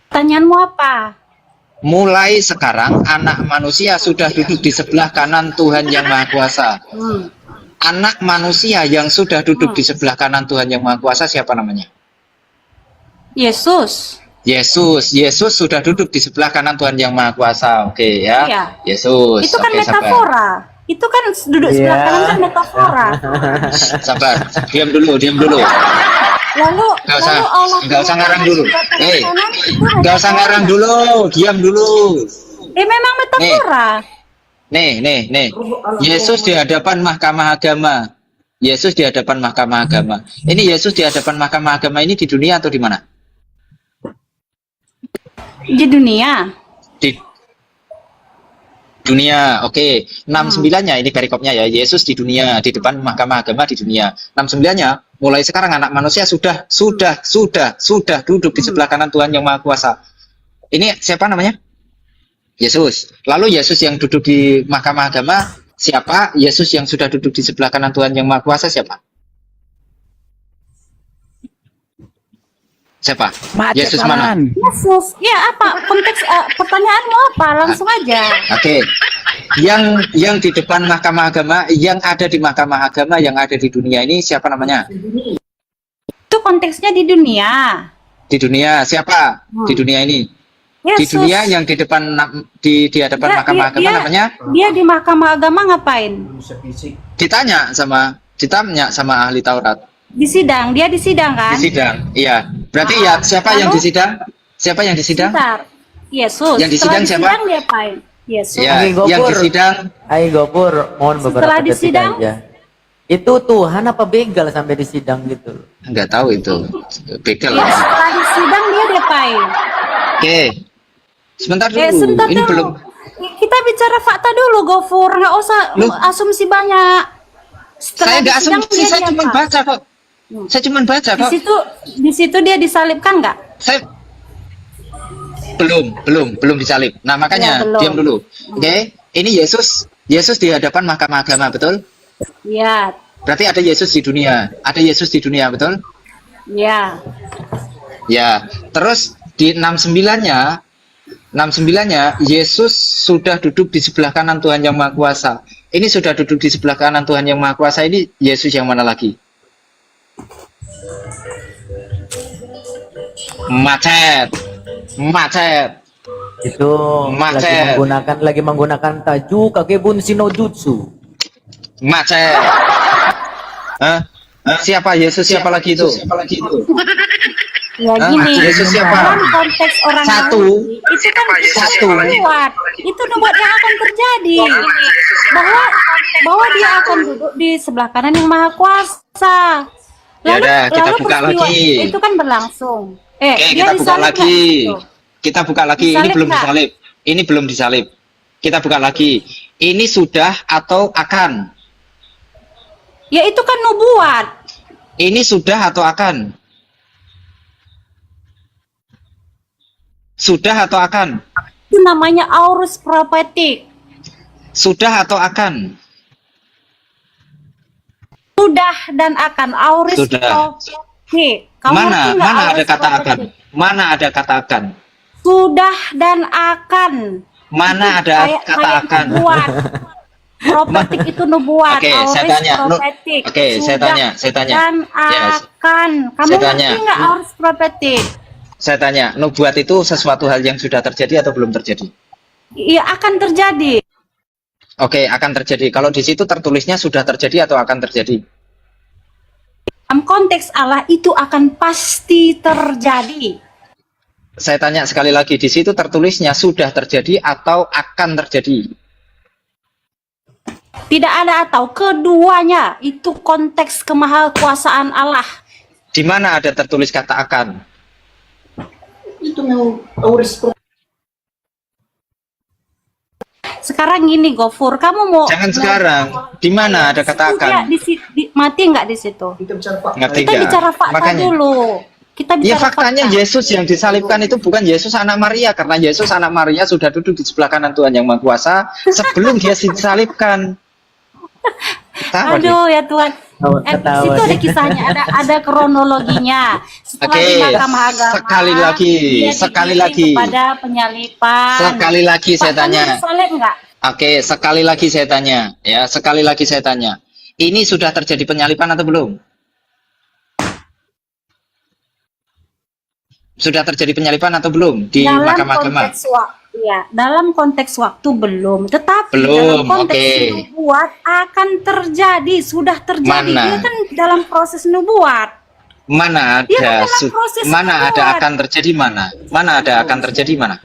Pertanyaanmu apa? Mulai sekarang anak manusia sudah duduk di sebelah kanan Tuhan yang Maha Kuasa. Anak manusia yang sudah duduk di sebelah kanan Tuhan yang Maha Kuasa siapa namanya? Yesus. Yesus sudah duduk di sebelah kanan Tuhan yang Maha Kuasa. Oke ya. Iya. Yesus. Itu kan Oke, sabar. metafora. Itu kan duduk sebelah Iya. kanan kan metafora. Sabar. Diam dulu. Lalu Nggak usah ngarang dulu. Hei, nggak nggak usah ngarang dulu. Diam dulu. Memang metafora. Nih. Yesus di hadapan Mahkamah Agama. Yesus di hadapan Mahkamah Agama. Ini Yesus di hadapan Mahkamah Agama ini di dunia atau di mana? Di dunia. Di dunia. Oke. 69-nya ini perikopnya ya. Yesus di dunia, di depan Mahkamah Agama di dunia. 69-nya mulai sekarang anak manusia sudah duduk di sebelah kanan Tuhan yang Maha Kuasa. Ini siapa namanya? Yesus. Lalu Yesus yang duduk di Mahkamah Agama siapa? Yesus yang sudah duduk di sebelah kanan Tuhan yang Maha Kuasa siapa? Siapa? Macet Yesus mana? kawan. Yesus. Ya apa konteks pertanyaanmu apa? Langsung aja. Oke. Yang di depan mahkamah agama, yang ada di mahkamah agama, yang ada di dunia ini siapa namanya? Itu konteksnya di dunia. Di dunia siapa? Di dunia ini. Di Yesus. dunia yang di depan di hadapan mahkamah agama namanya? Dia di mahkamah agama ngapain? Ditanya sama ahli Taurat. Di sidang. Dia di sidang kan? Di sidang. Iya. Berarti ya siapa yang Lalu? di sidang? Siapa yang di sidang? Sebentar. Yesus. Yang di Setelah sidang siapa? dia apain? Yesus. Ya, Oke, Gopur. yang di sidang. Ayo Gopur, mohon beberapa Setelah di detik sidang? aja. Itu Tuhan apa begal sampai di sidang gitu? Enggak tahu itu. Begal. Ya, setelah di sidang dia diapain? Oke. Sebentar dulu. Sebentar Ini dulu. belum. Kita bicara fakta dulu, Gofur. Nggak usah Loh? asumsi banyak. Saya di enggak sidang asumsi, dia saya cuma diapa? baca kok. Saya cuma baca Di kok. situ dia disalibkan nggak? Saya belum disalib. Nah, makanya Ya, belum. diam dulu. Oke. Ini Yesus di hadapan mahkamah agama, betul? Ya, Berarti ada Yesus di dunia. Ada Yesus di dunia, betul? ya. Ya. Terus di 69-nya Yesus sudah duduk di sebelah kanan Tuhan Yang Maha Kuasa. Ini sudah duduk di sebelah kanan Tuhan Yang Maha Kuasa ini Yesus yang mana lagi? Macet. Itu Macet. lagi menggunakan tajuk Kakebun Shinojutsu. Macet. Hah? Siapa Yesus? Siapa lagi itu? Ya Hah? gini, Yesus siapa? dalam konteks orang Satu. Yahudi, itu kan Satu. nubuat yang akan terjadi bahwa dia akan duduk di sebelah kanan Yang Maha Kuasa. Ya udah, kita buka peristiwa lagi. itu kan berlangsung. Oke, Dia kita buka disalib nggak lagi. di situ? Kita buka lagi. Ini Disalib belum nggak? disalib. Ini belum disalib. Kita buka lagi. Ini sudah atau akan? Ya itu kan nubuat. Ini sudah atau akan? Sudah atau akan? Itu namanya aorus prophetic. Sudah atau akan? Sudah dan akan aorus Sudah. prophetic. Kamu ngerti Mana nggak ada aorus kata akan? prophetic? Mana ada kata akan? Sudah dan akan. Mana ada kata akan? Nubuat. Prophetic itu nubuat. Oke, saya Aorus tanya. prophetic. Oke, saya Sudah tanya. Dan Yes. akan. Kamu Saya ngerti tanya. nggak aorus prophetic? Saya tanya, nubuat itu sesuatu hal yang sudah terjadi atau belum terjadi? Iya akan terjadi. Oke, akan terjadi. Kalau di situ tertulisnya sudah terjadi atau akan terjadi? Dalam konteks Allah itu akan pasti terjadi. Saya tanya sekali lagi, di situ tertulisnya sudah terjadi atau akan terjadi? Tidak ada atau keduanya. Itu konteks kemahakuasaan Allah. Di mana ada tertulis kata akan? Sekarang gini Gofur, kamu mau Jangan sekarang. Di mana ada kata akan? Ya, mati nggak di situ? Ngerti Kita nggak? bicara fakta Makanya. dulu. Kita Ya bicara faktanya fakta. Yesus yang disalibkan itu bukan Yesus anak Maria, karena Yesus anak Maria sudah duduk di sebelah kanan Tuhan Yang Maha Kuasa sebelum dia disalibkan. Tahu nih. Aduh ya Tuhan. Ketawa Situ ada nih. kisahnya, ada kronologinya. Setelah Oke, di Mahkamah Agama, sekali lagi, dia sekali digiring lagi. kepada penyalipan. Sekali lagi saya Pak, kamu tanya. disalib nggak? Oke, sekali lagi saya tanya. Ya, sekali lagi saya tanya. Ini sudah terjadi penyalipan atau belum? Sudah terjadi penyalipan atau belum di Mahkamah Agama? Dalam konteks waktu belum, tetapi Belum, dalam konteks oke. nubuat akan terjadi, sudah terjadi. Mana? Dia kan dalam proses nubuat. Mana Dia kan ada dalam proses mana ada nubuat. akan terjadi mana? Mana ada akan terjadi mana?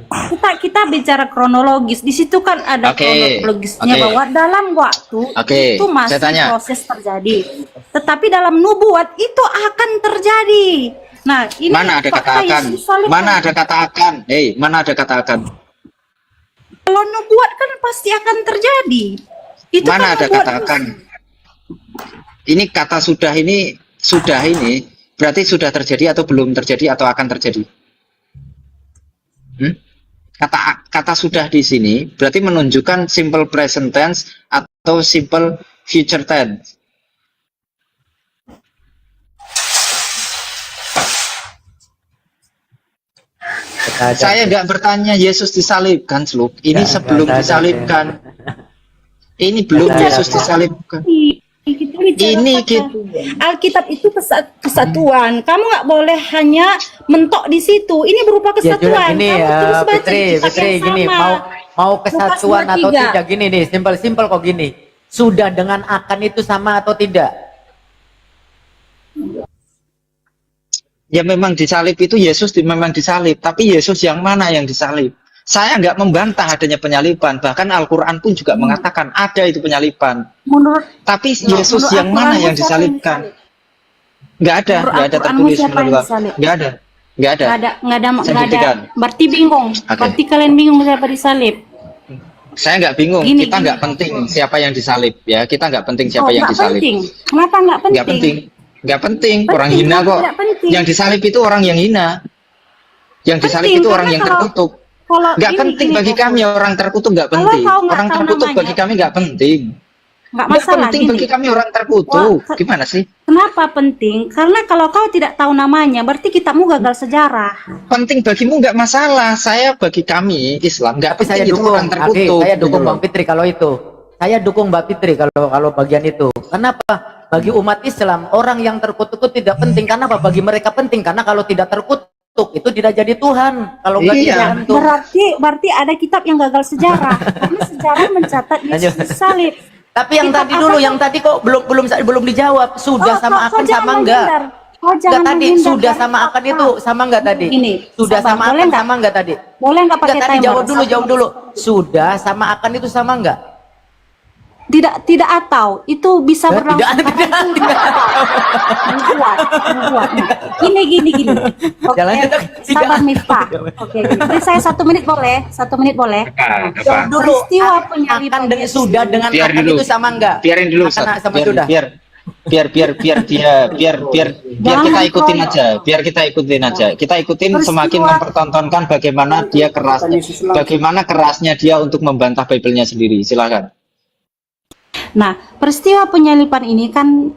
Kita bicara kronologis, di situ kan ada Oke, kronologisnya oke. bahwa dalam waktu Oke, itu masih saya tanya. proses terjadi. Tetapi dalam nubuat itu akan terjadi. Nah, ini Mana ada kata fakta yang akan? disalibkan. Mana ada kata akan? Hei, mana ada kata akan? Kalau nubuat kan pasti akan terjadi. Itu Mana kan ada nubuat kata akan? Ini kata sudah ini berarti sudah terjadi atau belum terjadi atau akan terjadi? Kata sudah di sini berarti menunjukkan simple present tense atau simple future tense. Saya nggak bertanya Yesus disalibkan, Sluk. Ini Nggak sebelum sadar, disalibkan. Ini belum Nggak Yesus sadar. disalibkan. Kita bicara Ini fakta. gitu. Alkitab itu kesatuan. Kamu nggak boleh hanya mentok di situ. Ini berupa Ya juga kesatuan. gini Kamu ya, terus baca Fitri, kitab Fitri yang gini, sama. mau kesatuan Lukas atau 23. tidak gini nih, simpel kok gini. Sudah dengan akan itu sama atau tidak? Ya memang disalib itu Yesus memang disalib, tapi Yesus yang mana yang disalib? Saya nggak membantah adanya penyaliban, bahkan Al-Quran pun juga mengatakan ada itu penyaliban. Menurut Tapi Yesus menurut yang mana Al-Quranmu yang siapa disalibkan? disalib? Nggak ada Menurut Al-Quranmu tertulis siapa yang menurut disalib? nggak ada. Nggak ada, Saya nggak ada. buktikan. Berarti bingung. Oke. Berarti kalian bingung siapa disalib. Saya nggak bingung, Gini, kita gini. nggak penting siapa yang disalib ya, kita nggak penting siapa yang nggak disalib. penting. Kenapa nggak penting? Nggak penting, nggak penting. Penting, Orang hina kenapa kok. tidak penting? Yang disalib itu orang yang hina. Yang disalib Penting, itu orang karena yang kalau- terkutuk. Kalau Nggak ini, penting gini, bagi Koko. kami orang terkutuk nggak Kalau penting. kau nggak Orang tahu terkutuk namanya, bagi kami nggak penting. Nggak Nggak masalah. penting Gini. bagi kami orang terkutuk. Wah, Gimana sih? Kenapa penting? Karena kalau kau tidak tahu namanya, berarti kitabmu gagal sejarah. Penting bagimu nggak masalah. Saya bagi kami Islam nggak Tapi saya penting itu dukung, orang terkutuk. saya dukung gitu Bang loh. Fitri kalau itu. Saya dukung Mbak Fitri kalau bagian itu. Kenapa? Bagi umat Islam orang yang terkutuk itu tidak penting. Kenapa? Bagi mereka penting karena kalau tidak terkutuk itu tidak jadi Tuhan. Kalau nggak Iya. jadi hantu. Berarti ada kitab yang gagal sejarah. Karena sejarah mencatat Yesus Lanjut. disalib. Tapi yang Kitab tadi apa dulu, tuh? yang tadi kok belum dijawab. Sudah sama kau akan jangan sama enggak? menghindar. Kau Enggak jangan tadi, menghindar sudah dari sama akan fakta. itu sama enggak tadi? Gini, Sudah sabar, sama boleh akan nggak? sama enggak tadi? Boleh nggak pakai Enggak tadi, timer? jawab dulu. Sudah sama akan itu sama enggak? Tidak atau itu bisa berlangsung. Tidak, karena itu membuat. Gini. Oke, Jalan kita sabar tidak. Miftah. Oke, beri saya 1 menit boleh? 1 menit boleh? Jawab dulu. Peristiwa Akan penyaliban dengan Yesus. sudah dengan Biar akan dulu. itu sama enggak? Biarin dulu, Akan Ustaz. sama biar sudah. biar kita ikutin aja, kita ikutin semakin Peristiwa- mempertontonkan bagaimana dia bagaimana kerasnya dia untuk membantah Bible-nya sendiri. Silakan. Nah, peristiwa penyaliban ini kan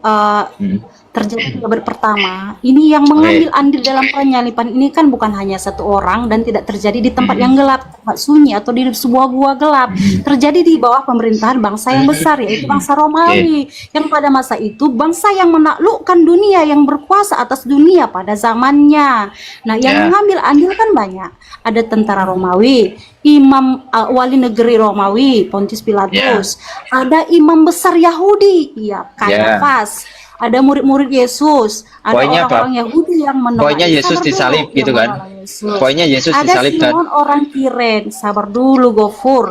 terjadi pada abad pertama. Ini yang mengambil andil dalam penyaliban ini kan bukan hanya satu orang dan tidak terjadi di tempat yang gelap, tempat sunyi atau di sebuah gua gelap. Terjadi di bawah pemerintahan bangsa yang besar yaitu bangsa Romawi. Yang pada masa itu bangsa yang menaklukkan dunia, yang berkuasa atas dunia pada zamannya. Nah, yang mengambil andil kan banyak. Ada tentara Romawi, imam wali negeri Romawi, Pontius Pilatus, ada imam besar Yahudi, Kayafas, ada murid-murid Yesus, ada Poinnya apa? orang-orang Yahudi yang menolak. Poinnya Yesus Sabar disalib dulu, gitu yang kan? menolak Yesus. Poinnya Yesus Ada disalib kan? Simon orang Kirene, sabar dulu Gofur.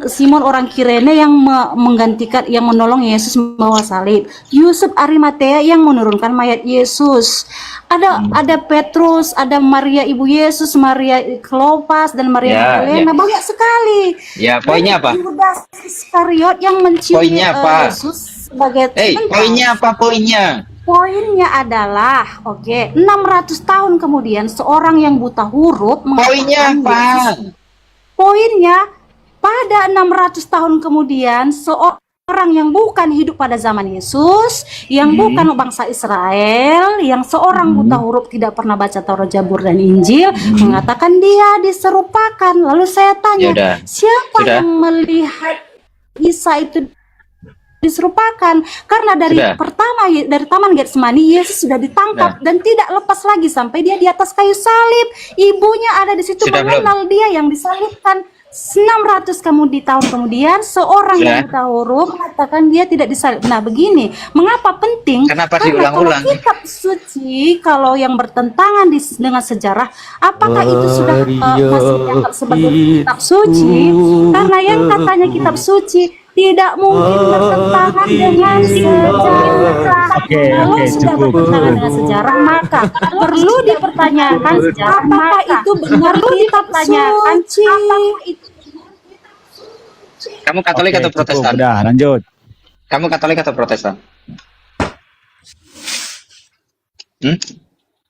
Simon orang Kirene yang menggantikan, yang menolong Yesus membawa salib. Yusuf Arimatea yang menurunkan mayat Yesus. Ada Petrus, ada Maria ibu Yesus, Maria Klopas dan Maria Helena, banyak sekali. Ya, poinnya apa? Yudas Iskariot yang mencium Poinnya apa? Yesus sebagai Poinnya apa poinnya? Poinnya adalah, 600 tahun kemudian seorang yang buta huruf Poinnya mengatakan apa? Yesus. Poinnya pada 600 tahun kemudian seorang yang bukan hidup pada zaman Yesus, yang bukan bangsa Israel, yang seorang buta huruf tidak pernah baca Taurat, Zabur dan Injil, mengatakan dia diserupakan. Lalu saya tanya, Yaudah. siapa Sudah. yang melihat Isa itu diserupakan? Karena dari dari Taman Getsemani Yesus sudah ditangkap dan tidak lepas lagi sampai dia di atas kayu salib. Ibunya ada di situ Sudah mengenal dia yang disalibkan. 600 tahun kemudian seorang yang buta huruf mengatakan dia tidak disalib. Nah, begini, mengapa penting? Kenapa Karena diulang-ulang? kalau kitab suci, kalau yang bertentangan dengan sejarah, apakah itu sudah masih dianggap sebagai kitab suci? Karena yang katanya kitab suci tidak mungkin bertentangan dengan sejarah. Kalau sudah bertentangan dengan sejarah, maka perlu dipertanyakan apakah itu benar kitab suci. Kamu Katolik atau Protestan? Udah, lanjut. Kamu Katolik atau Protestan?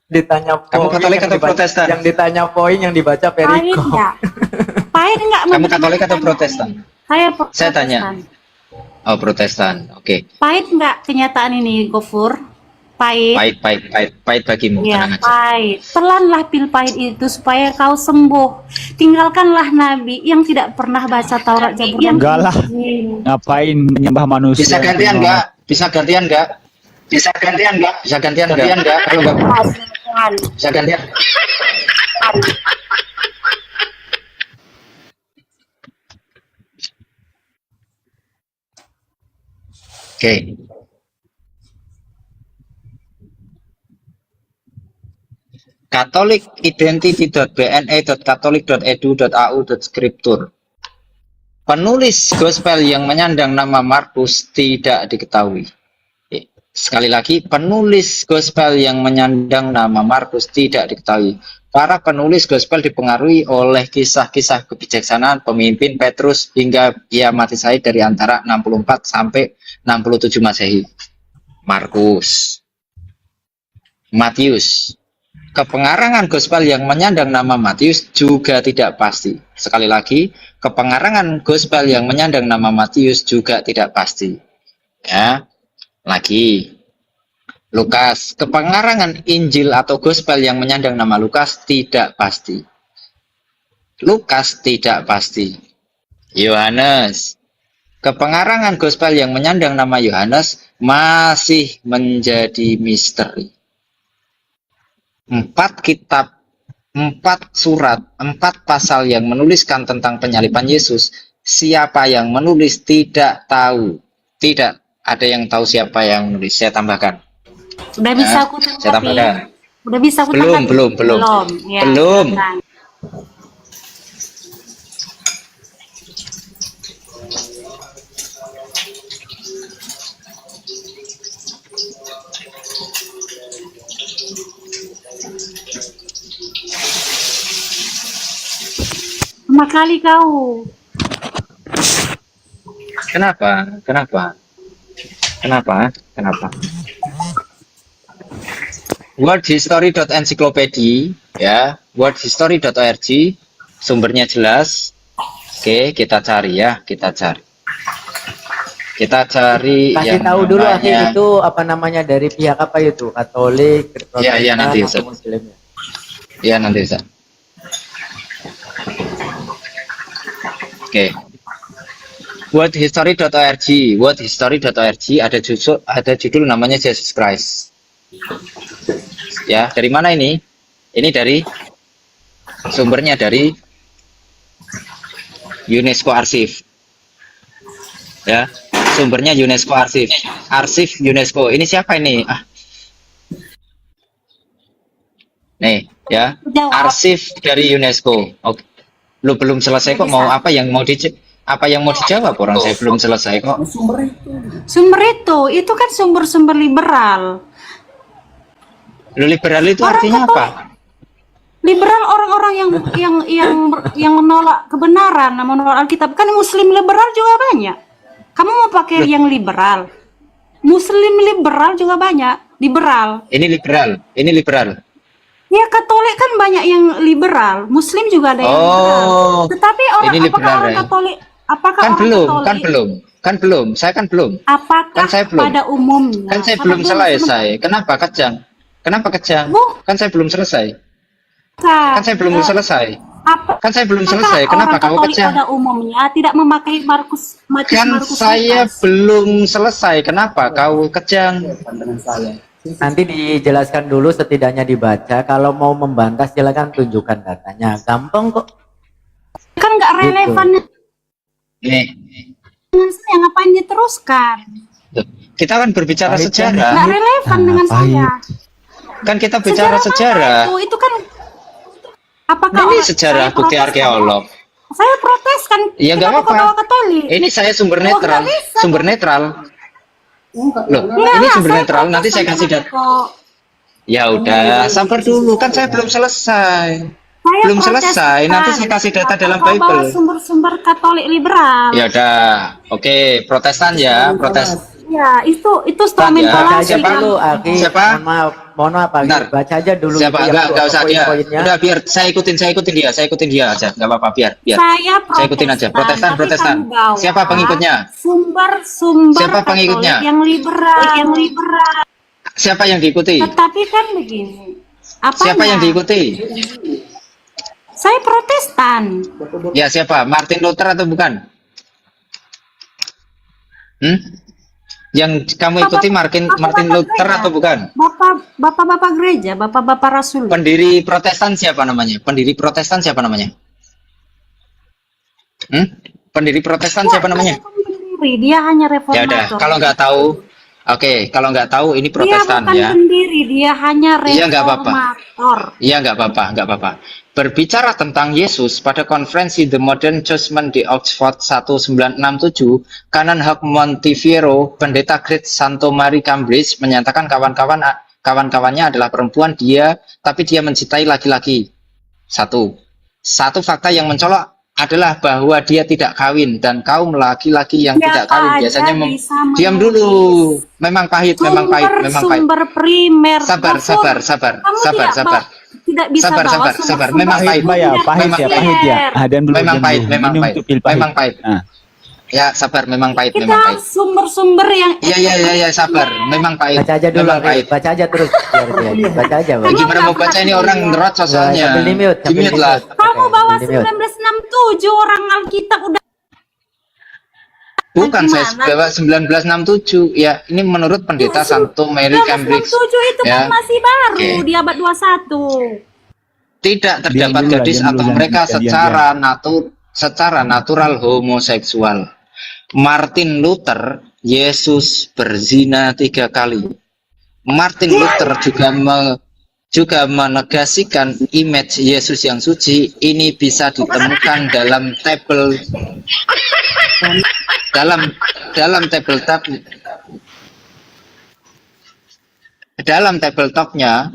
Ditanya Kamu poin Katolik yang atau dibaca- Protestan? Yang ditanya poin yang dibaca Pahit periko. enggak? Pahit enggak? Kamu Katolik atau Protestan? Saya tanya. Protestan. Oh, Protestan. Oke. Pahit enggak kenyataan ini, Gofur? pahit. Pahit bagimu, Ya, tenang aja. pahit. Telanlah pil pahit itu supaya kau sembuh. Tinggalkanlah Nabi yang tidak pernah baca Taurat, Zabur, dan Enggak lah. Injil. Ngapain menyembah manusia? Bisa gantian nggak? Bisa gantian nggak? Bisa gantian nggak? Bisa gantian nggak? Kalau nggak bisa gantian. Oke. Katolikidentity.bne.katolik.edu.au.scriptur. Penulis gospel yang menyandang nama Markus tidak diketahui. Sekali lagi, penulis gospel yang menyandang nama Markus tidak diketahui. Para penulis gospel dipengaruhi oleh kisah-kisah kebijaksanaan pemimpin Petrus hingga ia mati syahid dari antara 64 sampai 67 Masehi. Markus. Matius. Kepengarangan gospel yang menyandang nama Matius juga tidak pasti. Sekali lagi, kepengarangan gospel yang menyandang nama Matius juga tidak pasti. Ya, lagi. Lukas, kepengarangan Injil atau gospel yang menyandang nama Lukas tidak pasti. Lukas tidak pasti. Yohanes, kepengarangan gospel yang menyandang nama Yohanes masih menjadi misteri. 4 kitab, 4 surat, 4 pasal yang menuliskan tentang penyaliban Yesus, siapa yang menulis tidak tahu. Tidak ada yang tahu siapa yang menulis. Saya tambahkan. Udah bisa aku Saya tanggapi. tambahkan. Udah bisa aku Belum, tanggapi? belum. Ya, Belum. silakan. Lama kali kau. Kenapa? Worldhistory.encyclopedia, ya, worldhistory.org, sumbernya jelas. Oke, kita cari ya, kita cari Kasih yang tahu dulu namanya- akhir itu apa namanya dari pihak apa itu? Katolik, Iya, nanti, atau Ustaz. Muslimnya? Ya, nanti Ustaz. Oke. Worldhistory.org ada judul namanya Jesus Christ. Ya, dari mana ini? Ini dari sumbernya dari UNESCO Arsip. Ya, sumbernya UNESCO Arsip. Arsip UNESCO. Ini siapa ini? Nih, ya. Jawab. Arsip dari UNESCO. Oke. Lu belum selesai kok, mau apa yang mau dijawab orang, saya belum selesai kok. Sumber itu kan sumber-sumber liberal. Lu liberal itu Orang artinya Katolik. apa? Liberal orang-orang yang menolak kebenaran, menolak Alkitab. Kan Muslim liberal juga banyak. Kamu mau pakai yang liberal? Muslim liberal juga banyak. Liberal. Ini liberal. Ya, Katolik kan banyak yang liberal. Muslim juga ada yang liberal. Oh, Tetapi ini liberal, orang ya? Katolik, apakah Kan orang belum, Katolik, saya kan belum. apakah Kan saya belum. pada umumnya? Kan saya Sabar belum dulu, selesai. Kenapa kejang? Kan saya belum selesai. Kan saya belum selesai. Kan saya belum selesai. Kenapa kamu Katolik kejang? pada umumnya tidak memakai Markus Kan saya Lukas? belum selesai. Kenapa kau kejang? Nanti dijelaskan dulu setidaknya dibaca. Kalau mau membantah silakan tunjukkan datanya. Gampang kok. Kan nggak relevan Nih, dengan saya, ngapain diteruskan? kita kan berbicara Pahit, sejarah. Nggak relevan dengan saya. Kan kita bicara apa sejarah. itu kan apakah Ini orang- sejarah saya bukti protes arkeolog. Saya protes kan. Iya, kita nggak bukan apa-apa. orang Katolik. Ini saya sumber Oh, netral. nggak bisa. Sumber netral. Loh, Enggak, ini sumber saya netral. protes Nanti saya sama kasih dia data. kok. Ya udah, sabar dulu. Kan saya belum selesai. Saya Belum protes, selesai. Nanti Pak. saya kasih data dalam Kau bawa Bible. sumber-sumber Katolik liberal. Ya udah. Oke, Protestan ya, protes. Ya, itu Baca Baca setelah mentolasi aja Siapa? dulu, kan. Aki. Siapa? Mohon maaf, Aki. Bentar. Baca aja dulu. Siapa? itu yang Enggak usah dia. poin-poinnya. Udah biar saya ikutin dia aja. Enggak apa-apa, biar. Saya Saya ikutin aja. tapi Protestan. kamu bawa Siapa pengikutnya? Sumber Siapa Katolik pengikutnya? yang liberal. Siapa yang diikuti? Tetapi kan begini. Siapa yang diikuti? Saya Protestan. Ya, siapa? Martin Luther atau bukan? Yang kamu ikuti Martin Luther atau bukan? Bapak-bapak gereja, bapak-bapak rasul. Pendiri Protestan siapa namanya? Pendiri Protestan siapa namanya? Pendiri Protestan siapa namanya? Dia hanya Ya udah, reformator. kalau nggak tahu, oke, kalau nggak tahu ini Protestan dia bukan ya. pendiri, dia hanya Iya, nggak apa-apa. reformator. Iya, nggak apa-apa, nggak apa-apa. Berbicara tentang Yesus pada konferensi The Modern Judgment di Oxford 1967, Kanan Hugh Montefiore, pendeta Great Santo Mary Cambridge, menyatakan kawan-kawannya adalah perempuan tapi dia mencintai laki-laki. Satu fakta yang mencolok adalah bahwa dia tidak kawin, dan kaum laki-laki yang tidak kawin biasanya diam dulu. Memang pahit. Sumber primer. Sabar. Tidak bisa Sabar. Memang pahit. Pahit ya. Dan dulu. Memang pahit. Memang pahit. Ya, sabar, memang pahit. Kita sumber-sumber yang Iya, sabar. Memang pahit. Baca aja dulu, Memang pahit. baca aja terus. Biar baca aja. Bang. Gimana mau baca ini orang ngerocos soalnya. Sambil di-mute lah. kamu bawa Sambil di-mute. 1967 orang Alkitab udah. Bukan, saya Gimana? bawa 1967. Ya, ini menurut pendeta Santo Mary Cambridge. 1967 itu Ya. kan masih baru Oke. di abad 21. Tidak terdapat Diam dulu lah, gadis diam atau dulu, mereka diam. secara natural homoseksual. Martin Luther, Yesus berzina 3 kali. Martin Luther juga menegasikan image Yesus yang suci. Ini bisa ditemukan dalam tabletopnya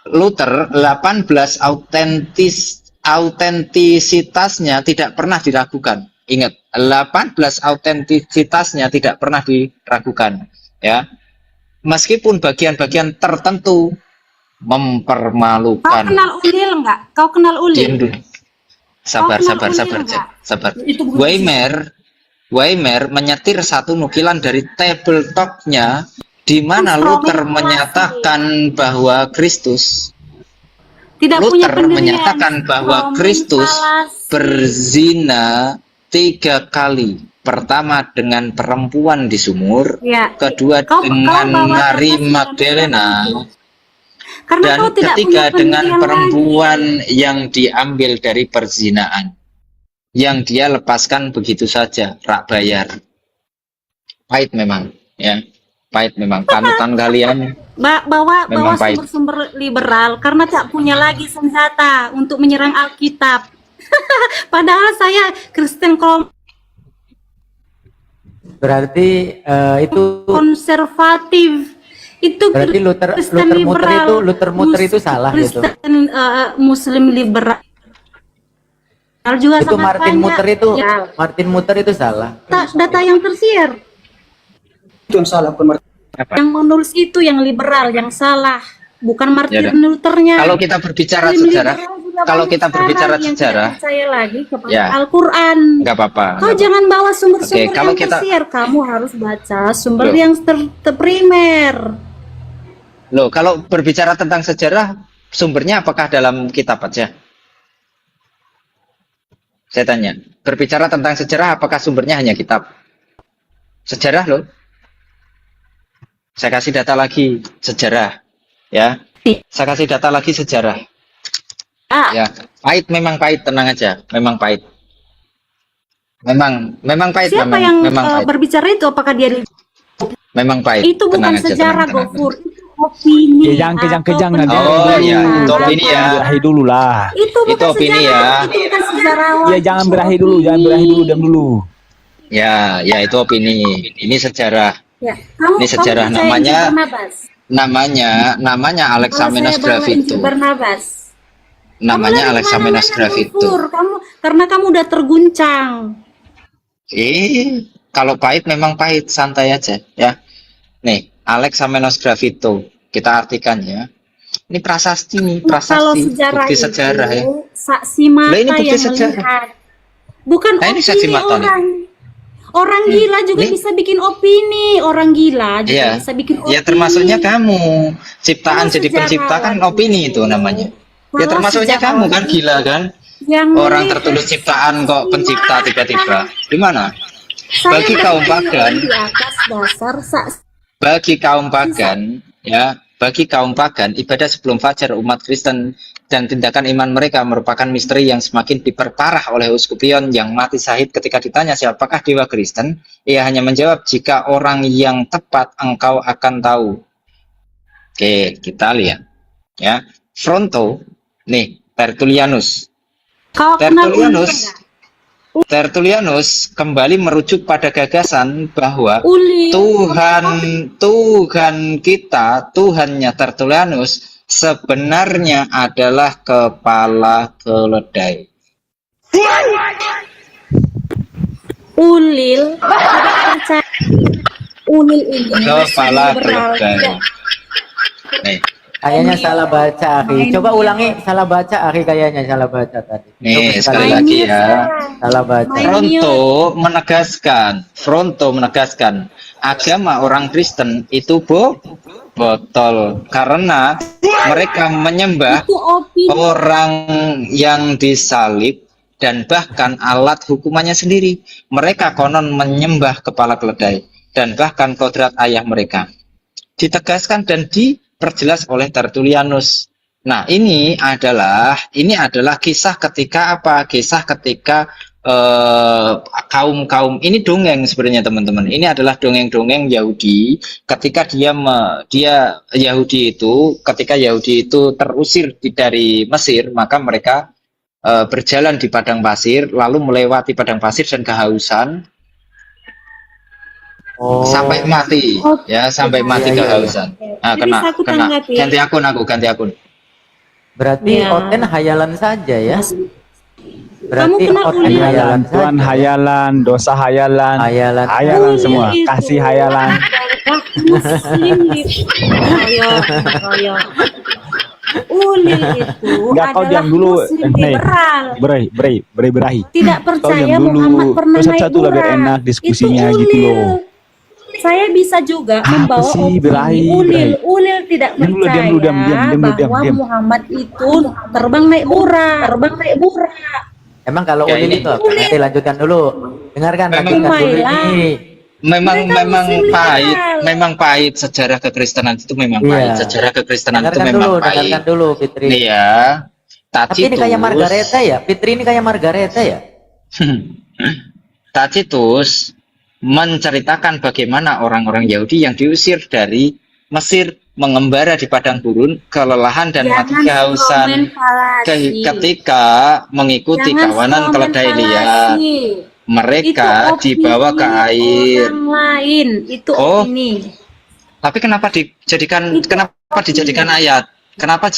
Luther. 18 autentisitasnya tidak pernah diragukan. Ingat, 18 autentisitasnya tidak pernah diragukan, ya. Meskipun bagian-bagian tertentu Kau mempermalukan. kenal Ulil enggak? Kau kenal Diam Ulil? dulu. Sabar. Kau kenal Ulil enggak? Sabar. Itu bukan Weimer menyetir satu nukilan dari tabletopnya di mana Luther menyatakan bahwa Kristus tidak punya Luther pendirian. menyatakan bahwa Kau Kristus mensalasi. berzina 3 kali. Pertama dengan perempuan di sumur, Ya. kedua Kau dengan bawa Mary kata Magdalena, Karena dan kau tidak ketiga punya dengan pendirian perempuan yang diambil dari perzinaan, yang dia lepaskan begitu saja, rak bayar. Pahit memang, ya. Pahit memang. Panutan kalian bawa Memang pahit. sumber-sumber liberal karena tak punya lagi senjata untuk menyerang Alkitab. Padahal saya Kristen Berarti itu konservatif. Itu berarti Kristen Luther muter itu salah gitu. Kristen Muslim liberal juga Itu sangat Martin banyak. Luther itu Ya, Martin Luther itu salah. data yang tersier. Itu yang salah, bukan Yang menulis itu yang liberal, yang salah, bukan Martin Ya udah. Luthernya. Kalau kita berbicara Muslim sejarah, liberal juga kalau banyak kita berbicara sekarang yang sejarah, tidak percaya lagi kepada Ya. Al-Quran. nggak apa-apa. Kau jangan bawa sumber-sumber Oke, kalau yang kita- tersier, kamu harus baca sumber Loh. yang terprimer. Loh, kalau berbicara tentang sejarah, sumbernya apakah dalam kitab aja? Saya tanya, berbicara tentang sejarah, apakah sumbernya hanya kitab? Sejarah loh. Saya kasih data lagi, sejarah. Ya, saya kasih data lagi sejarah. Ya, pahit, memang pahit, tenang aja, memang pahit. Memang pahit, Siapa yang memang pahit. berbicara itu? Apakah dia Memang pahit. itu bukan Tenang aja, sejarah, tenang. Gofur, itu opini. Kejang-kejang atau nanti. Oh, pendapat. iya, itu opini ya. Berakhir dulu lah. Itu bukan Itu opini sejarah, ya. itu bukan sejarawan. Ya jangan berakhir dulu, diam dulu. Ya, itu opini. Ini sejarah. Ya, kamu, Ini sejarah, percaya namanya- Injil Barnabas? Namanya Kalau Alexamenos saya bawa Injil Gravitu. Barnabas. Namanya Kamu Alexamenos lagi Gravitu. Gofur, karena kamu udah terguncang. Kalau pahit memang pahit, santai aja ya. Nih, Alexamenos Gravitu. Kita artikan ya. Ini prasasti nih, Kalau prasasti. sejarah Bukti itu sejarah ya. saksi mata Lah, ini bukti yang sejarah. melihat, bukan Nah, ini opini saksi mata nih. orang. Orang gila juga Nih. bisa bikin opini. Orang gila juga Iya. bisa bikin opini. Ya termasuknya kamu. Ciptaan Kalau jadi pencipta kan sejarawan opini itu namanya. Ya Kalau termasuknya sejarawan kamu kan gila kan? yang Orang melihat tertulis ciptaan kok pencipta tiba-tiba. Gimana? saya Bagi kaum pagan, di atas dasar bagi kaum pagan, ya, bagi kaum pagan, ibadah sebelum fajar umat Kristen dan tindakan iman mereka merupakan misteri yang semakin diperparah oleh Uskupion yang mati syahid ketika ditanya siapakah dewa Kristen. Ia hanya menjawab, jika orang yang tepat engkau akan tahu. Oke, kita lihat. Ya, Fronto, nih, Tertullianus. kau kenal Tertullianus kembali merujuk pada gagasan bahwa Uli. Tuhan kita, Tuhannya Tertullianus sebenarnya adalah kepala keledai. Ulil tidak percaya. Ulil ini Kepala liberal, keledai. tidak. Nih, Kayaknya salah baca, Akhi. Coba ulangi, salah baca, Akhi. Kayaknya salah baca tadi. Coba nih sekali sekali lagi lagi. ya. Salah baca. Fronto menegaskan agama orang Kristen itu botol karena mereka menyembah Itu opini. orang yang disalib dan bahkan alat hukumannya sendiri. Mereka konon menyembah kepala keledai dan bahkan kodrat ayah mereka. Ditegaskan dan diperjelas oleh Tertullianus. Nah, ini adalah kisah ketika apa? Kisah ketika kaum ini dongeng sebenarnya teman-teman. Ini adalah dongeng-dongeng Yahudi ketika Yahudi itu terusir dari Mesir, maka mereka berjalan di padang pasir, lalu melewati padang pasir dan kehausan sampai mati, ya sampai mati Iya, iya, kehausan. Nah, Jadi kena aku tanggapi. ganti akun. Berarti Ya. Oten hayalan saja ya? Kamu Berarti kenal Oten Uli? Hayalan Tuhan, saja. hayalan, dosa hayalan, Hayalan. hayalan Uli semua, itu kasih hayalan. adalah Muslim di Royo. Ulil itu Enggak, kau adalah diam dulu. Muslim Nih. liberal. Berahi. Tidak Kau percaya diam dulu. Muhammad pernah Kau naik satu lah biar burak. enak diskusinya Itu gitu Ulil. loh. Saya bisa juga Apa membawa sih, opini Berahi, Ulil. Berahi? Ulil tidak Diam dulu, percaya diam dulu, bahwa diam. Muhammad itu terbang naik burak. Emang kalau Ya, Ulil ini- itu apa? Nanti lanjutkan dulu. Dengarkan, lanjutkan dulu Umailah. ini. Memang Muslim liberal. memang pahit sejarah kekristenan itu memang Iya. pahit. Sejarah kekristenan itu Dengarkan memang dulu, pahit. dengarkan dulu, Fitri. Nih ya, Tapi ini kayak Margareta ya? Fitri ini kayak Margareta ya? Tacitus menceritakan bagaimana orang-orang Yahudi yang diusir dari Mesir mengembara di padang gurun, kelelahan dan mati kehausan ketika mengikuti kawanan keledai liar. Mereka dibawa ke air. Orang lain itu Oh. opini. Tapi kenapa dijadikan ayat? Kenapa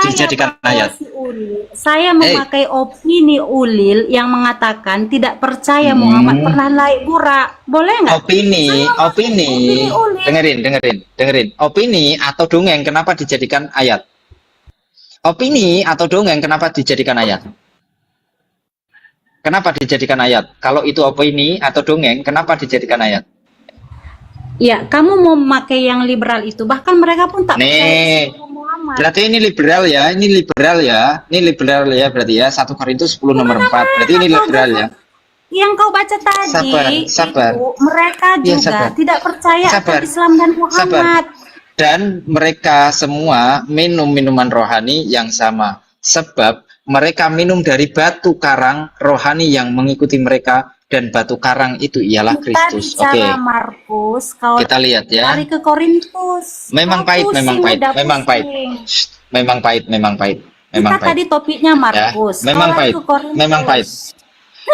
dijadikan ayat? Si Ulil, saya memakai opini Ulil yang mengatakan tidak percaya Muhammad pernah naik burak. Boleh nggak? Opini, Ulil. dengerin. Opini atau dongeng kenapa dijadikan ayat? Opini atau dongeng kenapa dijadikan ayat? Kenapa dijadikan ayat? Kalau itu opini atau dongeng, kenapa dijadikan ayat? Ya, kamu mau memakai yang liberal itu. Bahkan mereka pun tak Nih, percaya sama Muhammad. berarti ini liberal ya, berarti ya 1 Korintus 10 nomor 4. Berarti ini liberal ya. Yang kau baca tadi Sabar. itu mereka Ya, juga sabar. tidak percaya Sabar. akan Islam dan Muhammad. Dan mereka semua minum minuman rohani yang sama. Sebab mereka minum dari batu karang rohani yang mengikuti mereka, dan batu karang itu ialah Kita Kristus. bicara Oke, Markus, kau kita lihat ya. lari ke Korintus. Memang Kau pahit, pusing, memang pahit, udah memang pahit. pusing. Shh, memang pahit. Kita tadi topiknya Markus. Kau memang lari pahit, ke Korintus. memang pahit.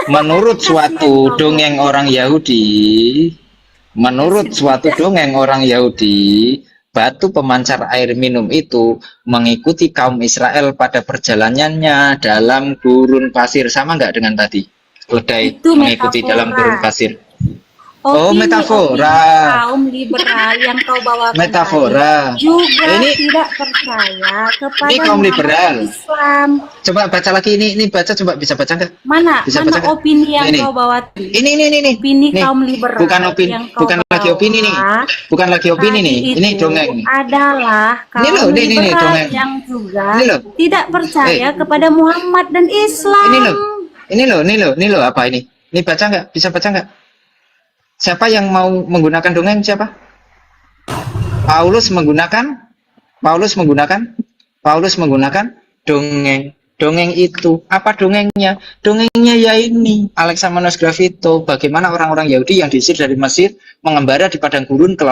Menurut suatu dongeng orang Yahudi, batu pemancar air minum itu mengikuti kaum Israel pada perjalanannya dalam gurun pasir. Sama nggak dengan tadi? Keledai Itu mengikuti metafora. dalam gurun pasir. Oh, opini metafora. kaum liberal yang kau bawakan Metafora. tadi juga Ini- tidak percaya kepada Ini kaum Muhammad liberal. dan Islam. Coba baca lagi ini baca, coba bisa baca nggak? Mana Bisa mana baca nggak? opini yang Ini. kau bawa tadi? Ini. Opini Nih, kaum liberal bukan opini, yang kau bukan lagi bawa opini nih. Bukan lagi opini tadi nih. Ini itu dongeng. adalah kaum Ini loh, ini liberal dongeng. yang juga Ini loh. tidak percaya kepada Muhammad dan Islam. Ini loh apa ini? Ini baca nggak? Bisa baca nggak? Siapa yang mau menggunakan dongeng, siapa? Paulus menggunakan dongeng. Dongeng itu apa dongengnya? Dongengnya ya ini Alexamenos Gravito, bagaimana orang-orang Yahudi yang diusir dari Mesir mengembara di padang gurun ke